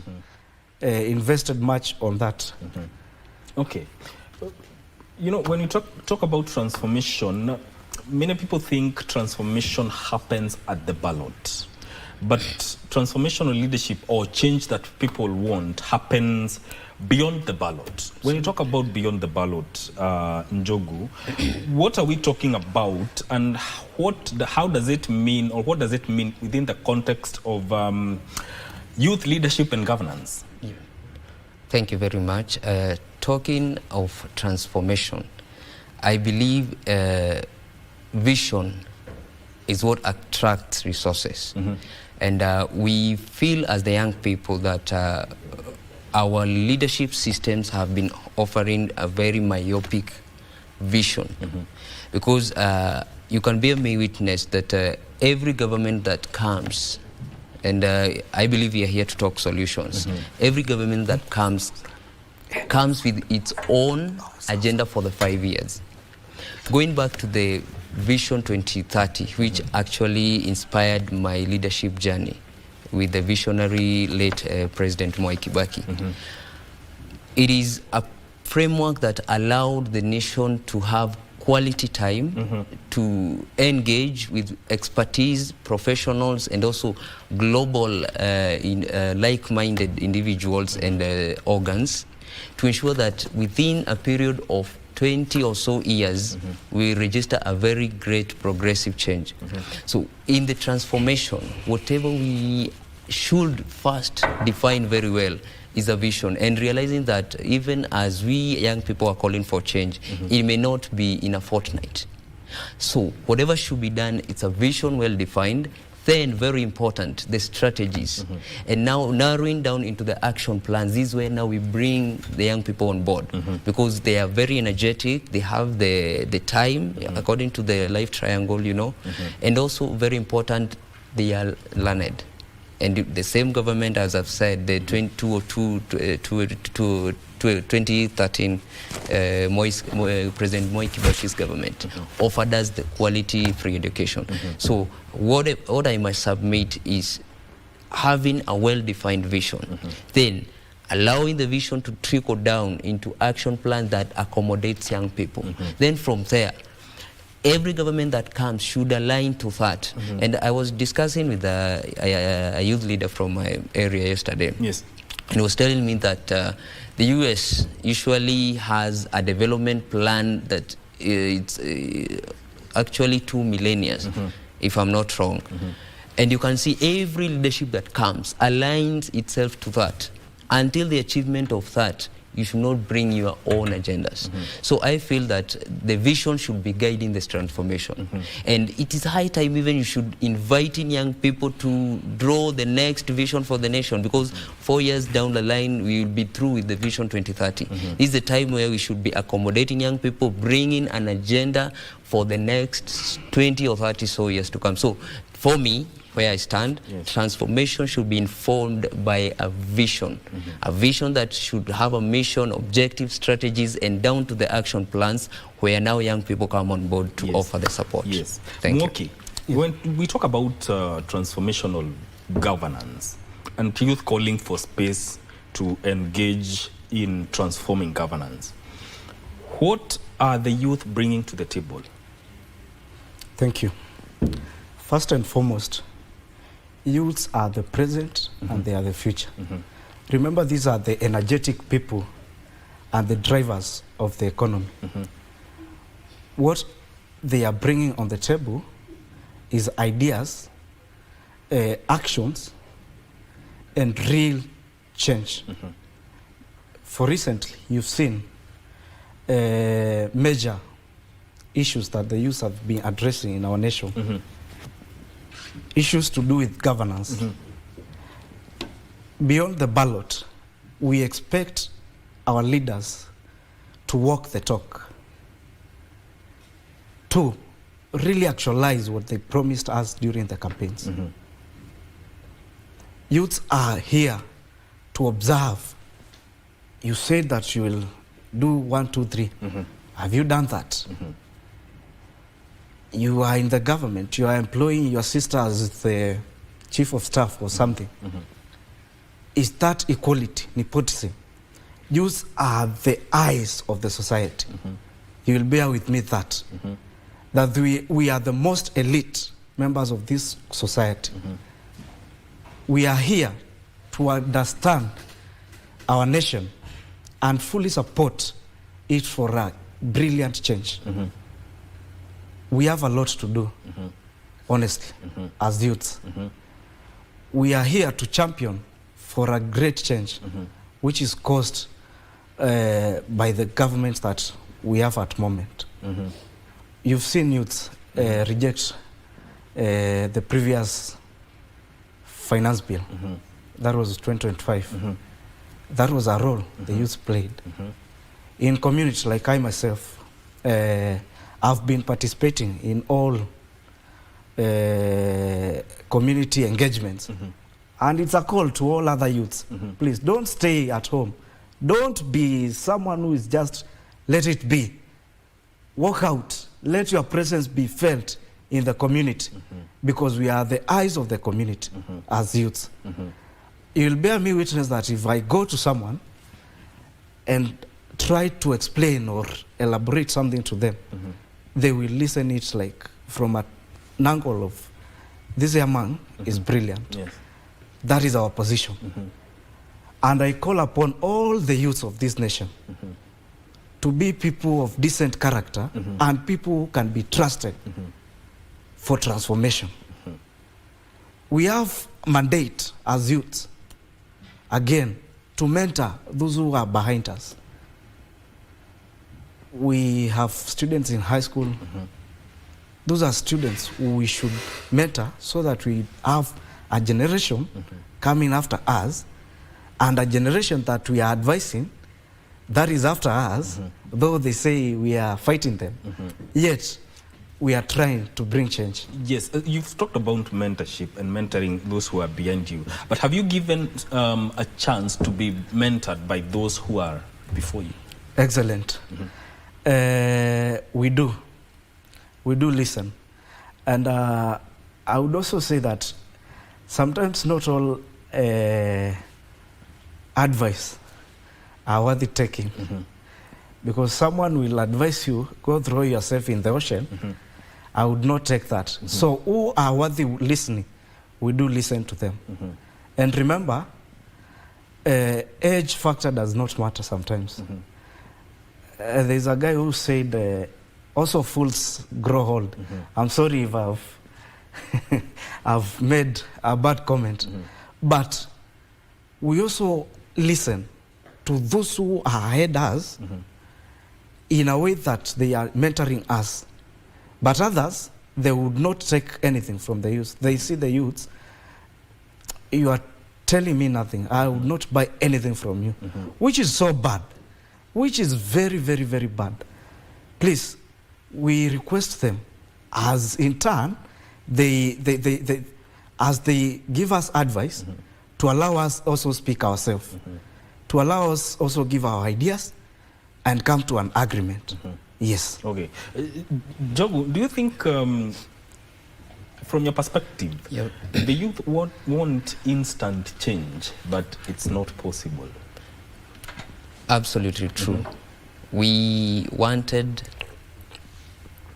invested much on that. Okay. You know, when you talk about transformation, many people think transformation happens at the ballot. But transformational leadership or change that people want happens beyond the ballot. When you talk about beyond the ballot, Njogu, what are we talking about, and how does it mean, or what does it mean within the context of youth leadership and governance? Yeah. Thank you very much. Talking of transformation, I believe vision is what attracts resources. And we feel as the young people that our leadership systems have been offering a very myopic vision. Because you can bear me witness that every government that comes, and I believe we are here to talk solutions, every government that comes with its own agenda for the 5 years. Going back to the Vision 2030, which actually inspired my leadership journey with the visionary late President Mwai Kibaki. It is a framework that allowed the nation to have quality time to engage with expertise, professionals, and also global like-minded individuals and organs to ensure that within a period of 20 or so years, we register a very great progressive change. So in the transformation, whatever we should first define very well is a vision, and realizing that even as we young people are calling for change, it may not be in a fortnight. So whatever should be done, it's a vision well defined. Then, very important, the strategies. And now narrowing down into the action plans, this is where now we bring the young people on board, because they are very energetic, they have the time, according to the life triangle, you know, and also very important, they are learned. And the same government, as I've said, the 2013 President Mwai Kibaki's government offered us the quality free education. So what I must submit is having a well-defined vision, then allowing the vision to trickle down into action plans that accommodates young people. Then from there, every government that comes should align to that. And I was discussing with a youth leader from my area yesterday. Yes. And he was telling me that the US usually has a development plan that it's actually 2 millennia, if I'm not wrong. And you can see every leadership that comes aligns itself to that. Until the achievement of that, you should not bring your own agendas. So I feel that the vision should be guiding this transformation. And it is high time even you should invite in young people to draw the next vision for the nation, because 4 years down the line, we will be through with the Vision 2030. This is the time where we should be accommodating young people, bringing an agenda for the next 20 or 30 so years to come. So for me, where I stand, transformation should be informed by a vision. A vision that should have a mission, objective, strategies, and down to the action plans, where now young people come on board to offer the support. Yes. Thank Mwoki, when we talk about transformational governance and youth calling for space to engage in transforming governance, what are the youth bringing to the table? Thank you. First and foremost, youths are the present and they are the future. Remember, these are the energetic people and the drivers of the economy. What they are bringing on the table is ideas, actions, and real change. For recently, you've seen major issues that the youth have been addressing in our nation. issues to do with governance. Beyond the ballot, we expect our leaders to walk the talk, to really actualize what they promised us during the campaigns. Youths are here to observe. You said that you will do 1, 2, 3. Have you done that? You are in the government. You are employing your sister as the chief of staff or something. Is that equality, nepotism? Youths are the eyes of the society. You will bear with me that. That we are the most elite members of this society. We are here to understand our nation and fully support it for a brilliant change. We have a lot to do, honestly, as youths. We are here to champion for a great change, which is caused by the governments that we have at the moment. You've seen youths reject the previous finance bill. That was 2025. That was a role the youth played. In communities like I myself, I've been participating in all community engagements. And it's a call to all other youths. Please, don't stay at home. Don't be someone who is just, let it be. Walk out. Let your presence be felt in the community, because we are the eyes of the community as youths. You'll bear me witness that if I go to someone and try to explain or elaborate something to them, they will listen it like from an angle of, this young man is brilliant. That is our position. And I call upon all the youths of this nation to be people of decent character and people who can be trusted for transformation. We have a mandate as youths, again, to mentor those who are behind us. We have students in high school. Those are students who we should mentor so that we have a generation coming after us, and a generation that we are advising that is after us, though they say we are fighting them, yet we are trying to bring change. Yes, you've talked about mentorship and mentoring those who are behind you, but have you given a chance to be mentored by those who are before you? Excellent. We do listen. And I would also say that sometimes not all advice are worthy taking. Because someone will advise you, go throw yourself in the ocean. I would not take that. So who are worthy listening, we do listen to them. And remember, age factor does not matter sometimes. There's a guy who said, also fools grow old. I'm sorry if I've made a bad comment. But we also listen to those who are ahead us in a way that they are mentoring us. But others, they would not take anything from the youth. They see the youths, you are telling me nothing. I would not buy anything from you, which is so bad, which is very, very, very bad. Please, we request them, as in turn, as they give us advice, to allow us also speak ourselves, to allow us also give our ideas and come to an agreement. Yes. Okay. Jogu, do you think, from your perspective, the youth want instant change, but it's not possible? Absolutely true. We wanted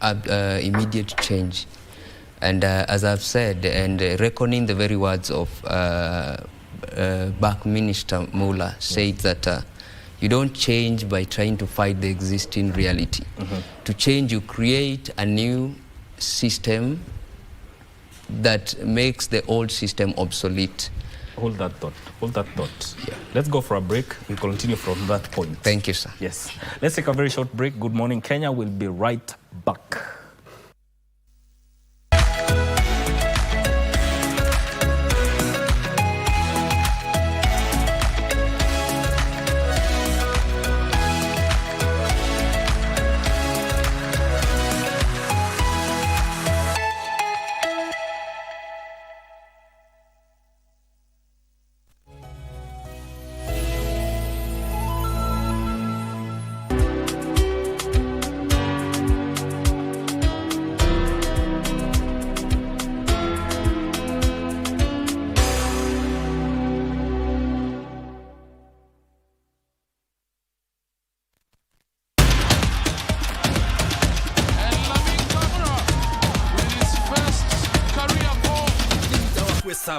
immediate change. And as I've said, and reckoning the very words of back Minister Muller, said that you don't change by trying to fight the existing reality. To change, you create a new system that makes the old system obsolete. Hold that thought. Hold that thought. Yeah. Let's go for a break. We'll continue from that point. Thank you, sir. Yes. Let's take a very short break. Good morning, Kenya. We'll be right back.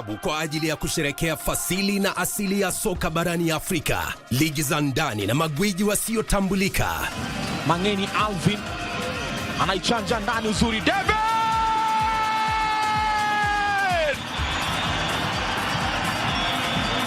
dhahabu kwa ajili ya kusherekea fasili na asili ya soka barani Afrika, ligi za ndani na magwiji wasiotambulika. Mangeni Alvin anaichanja ndani uzuri, David!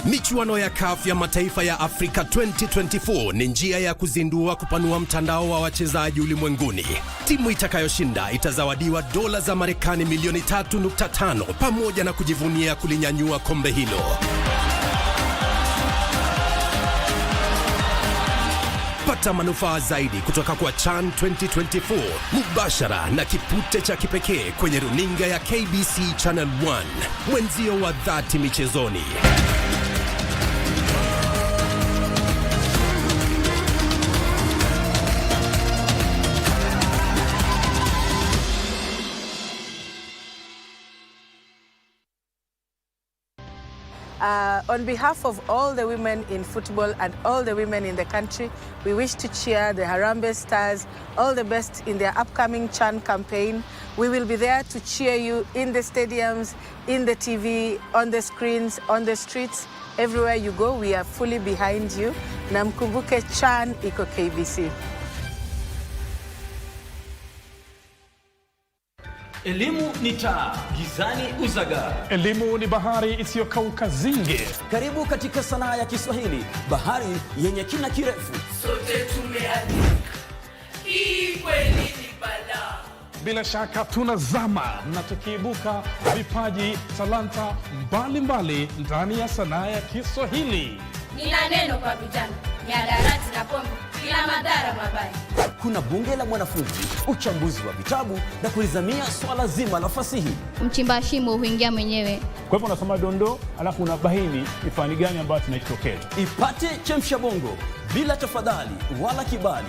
Michuano ya CAF ya mataifa ya Afrika 2024 ni njia ya kuzindua kupanua mtandao wa wachezaji ulimwenguni. Timu itakayoshinda itazawadiwa dola za Marekani milioni 3.5 pamoja na kujivunia kulinyanyua kombe hilo. Pata manufaa zaidi kutoka kwa CHAN 2024 mubashara na kipute cha kipekee kwenye runinga ya KBC Channel 1, mwenzio wa dhati michezoni. On behalf of all the women in football and all the women in the country, we wish to cheer the Harambee Stars all the best in their upcoming CHAN campaign. We will be there to cheer you in the stadiums, in the TV, on the screens, on the streets. Everywhere you go, we are fully behind you. Na mkumbuke CHAN iko KBC. Elimu ni taa, gizani uzaga. Elimu ni bahari isiyokauka zinge. Karibu katika sanaa ya Kiswahili, bahari yenye kina kirefu. Sote tumeandika, hii kweli ni balaa. Bila shaka tunazama na tukiibuka vipaji, talanta mbalimbali ndani ya sanaa ya Kiswahili. Nina neno kwa vijana, mihadarati na pombe, bila madhara mabaya. Kuna bunge la mwanafunzi, uchambuzi wa vitabu na kulizamia swala zima la fasihi. Mchimba shimo huingia mwenyewe. Kwa hivyo unasoma dondoo, alafu unabaini ni fani gani ambayo tunaitokea. Ipate chemsha bongo bila tafadhali wala kibali.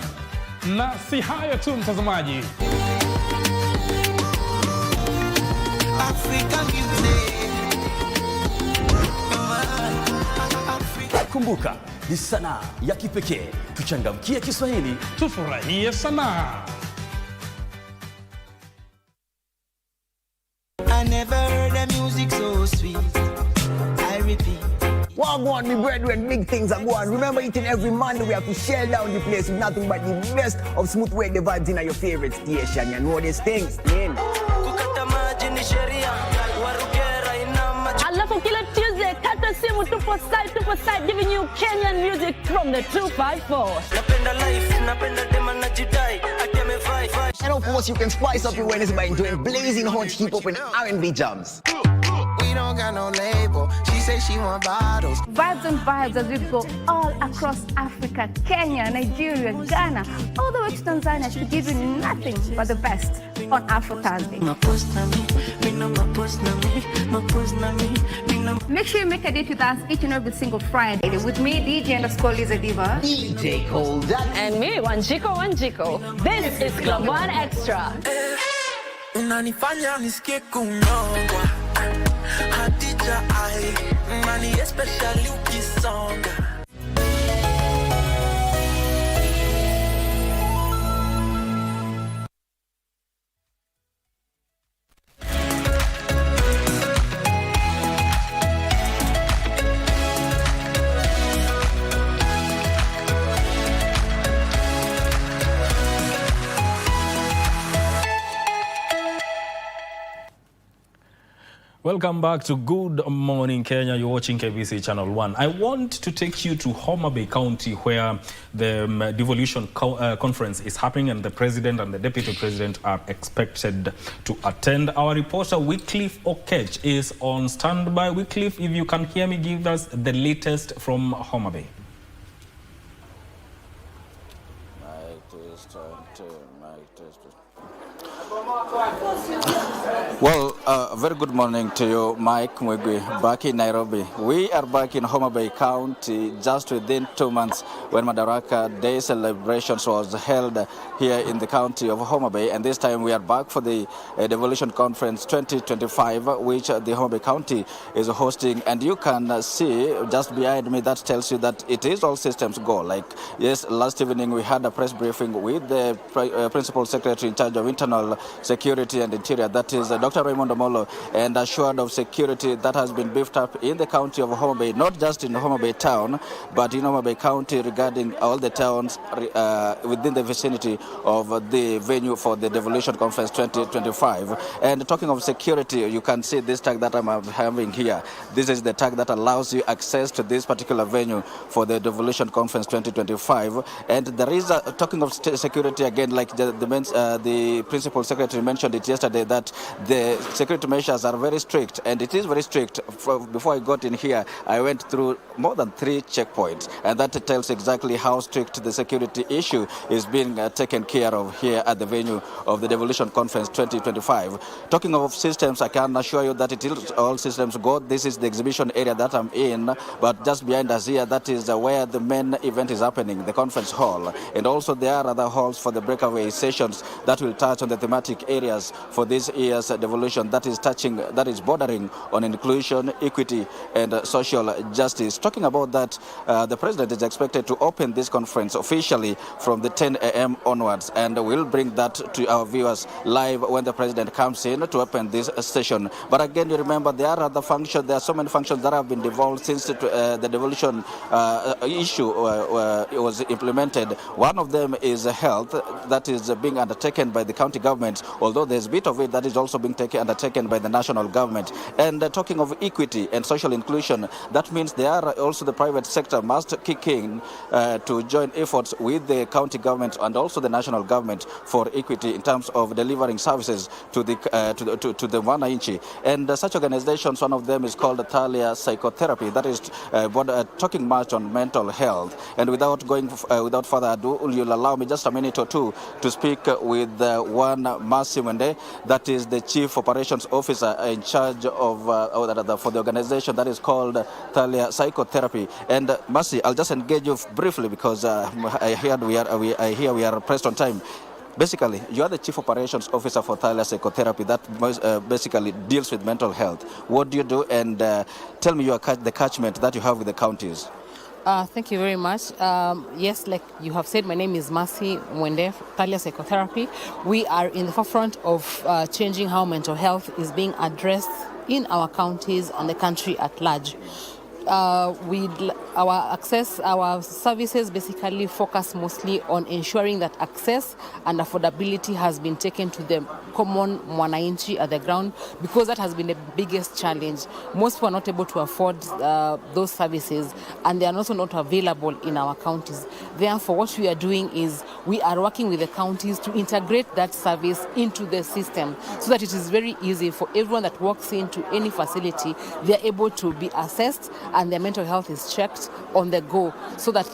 Na si hayo tu mtazamaji. Kumbuka, ni sanaa ya kipekee. Tuchangamkie Kiswahili, tufurahie sanaa. I never heard a music so sweet. I repeat. Wagwan, me brethren, big things are going. Remember, each and every Monday we have to share down the place with nothing but the best of smooth reggae vibes in your favorite station. You know these things, man. Alafu kila Tuesday, kata simu tupo side, giving you Kenyan music from the 254. And of course, you can spice up your Wednesday by enjoying blazing hot hip-hop and R&B jams. We don't got no label. She says she want bottles. Vibes and vibes as we go all across Africa, Kenya, Nigeria, Ghana, all the way to Tanzania to give you nothing but the best on Afro Thursday. Make sure you make a date with us each and every single Friday with me, DJ_Liza Diva, DJ Cold, and me, Wanjiko. This is Club One Extra. Unanifanya nisikie kunyongwa, Hadija ai, mani especially ukisonga. Welcome back to Good Morning Kenya. You're watching KBC Channel 1. I want to take you to Homa Bay County where the Devolution conference is happening and the president and the deputy president are expected to attend. Our reporter Wycliffe Okech is on standby. Wycliffe, if you can hear me, give us the latest from Homa Bay. Well, very good morning to you, Mike Mwigwi, back in Nairobi. We are back in Homa Bay County just within 2 months when Madaraka Day celebrations was held here in the county of Homa Bay. And this time we are back for the Devolution Conference 2025, which the Homa Bay County is hosting. And you can see just behind me, that tells you that it is all systems go. Like, yes, last evening we had a press briefing with the Principal Secretary in charge of Internal Security and Interior, that is Dr. Raymond Omolo, and assured of security that has been beefed up in the county of Homa Bay, not just in Homa Bay town, but in Homa Bay County regarding all the towns within the vicinity of the venue for the Devolution Conference 2025. And talking of security, you can see this tag that I'm having here. This is the tag that allows you access to this particular venue for the Devolution Conference 2025. And there is, talking of security again, like the Principal Secretary mentioned it yesterday, that the security measures are very strict, and it is very strict. Before I got in here, I went through more than 3 checkpoints, and that tells exactly how strict the security issue is being taken care of here at the venue of the Devolution Conference 2025. Talking of systems, I can assure you that it is all systems go. This is the exhibition area that I'm in, but just behind us here, that is where the main event is happening, the conference hall. And also there are other halls for the breakaway sessions that will touch on the thematic areas for this year's Devolution that is bordering on inclusion, equity, and social justice. Talking about that, the President is expected to open this conference officially from the 10 a.m. onwards, and we'll bring that to our viewers live when the President comes in to open this session. But again, you remember there are other functions, there are so many functions that have been devolved since the Devolution issue was implemented. One of them is health, that is being undertaken by the county government, although there's a bit of it that is also being undertaken by the national government. And talking of equity and social inclusion, that means there are also the private sector must kick in to join efforts with the county government and also the national government for equity in terms of delivering services to the wananchi. And such organizations, one of them is called Thalia Psychotherapy, that is talking much on mental health. And without further ado, you'll allow me just a minute or two to speak with one Mercy Mwende, that is the Chief Operations Officer in charge of for the organization that is called Thalia Psychotherapy. And Mercy, I'll just engage you briefly because I hear we are pressed on time. Basically, you are the Chief Operations Officer for Thalia Psychotherapy that basically deals with mental health. What do you do? And tell me the catchment that you have with the counties. Thank you very much. Yes, like you have said, my name is Mercy Mwende, Thalia Psychotherapy. We are in the forefront of changing how mental health is being addressed in our counties and the country at large. Our services basically focus mostly on ensuring that access and affordability has been taken to the common mwananchi at the ground, because that has been the biggest challenge. Most people are not able to afford those services, and they are also not available in our counties. Therefore, what we are doing is we are working with the counties to integrate that service into the system so that it is very easy for everyone that walks into any facility. They are able to be assessed and their mental health is checked on the go, so that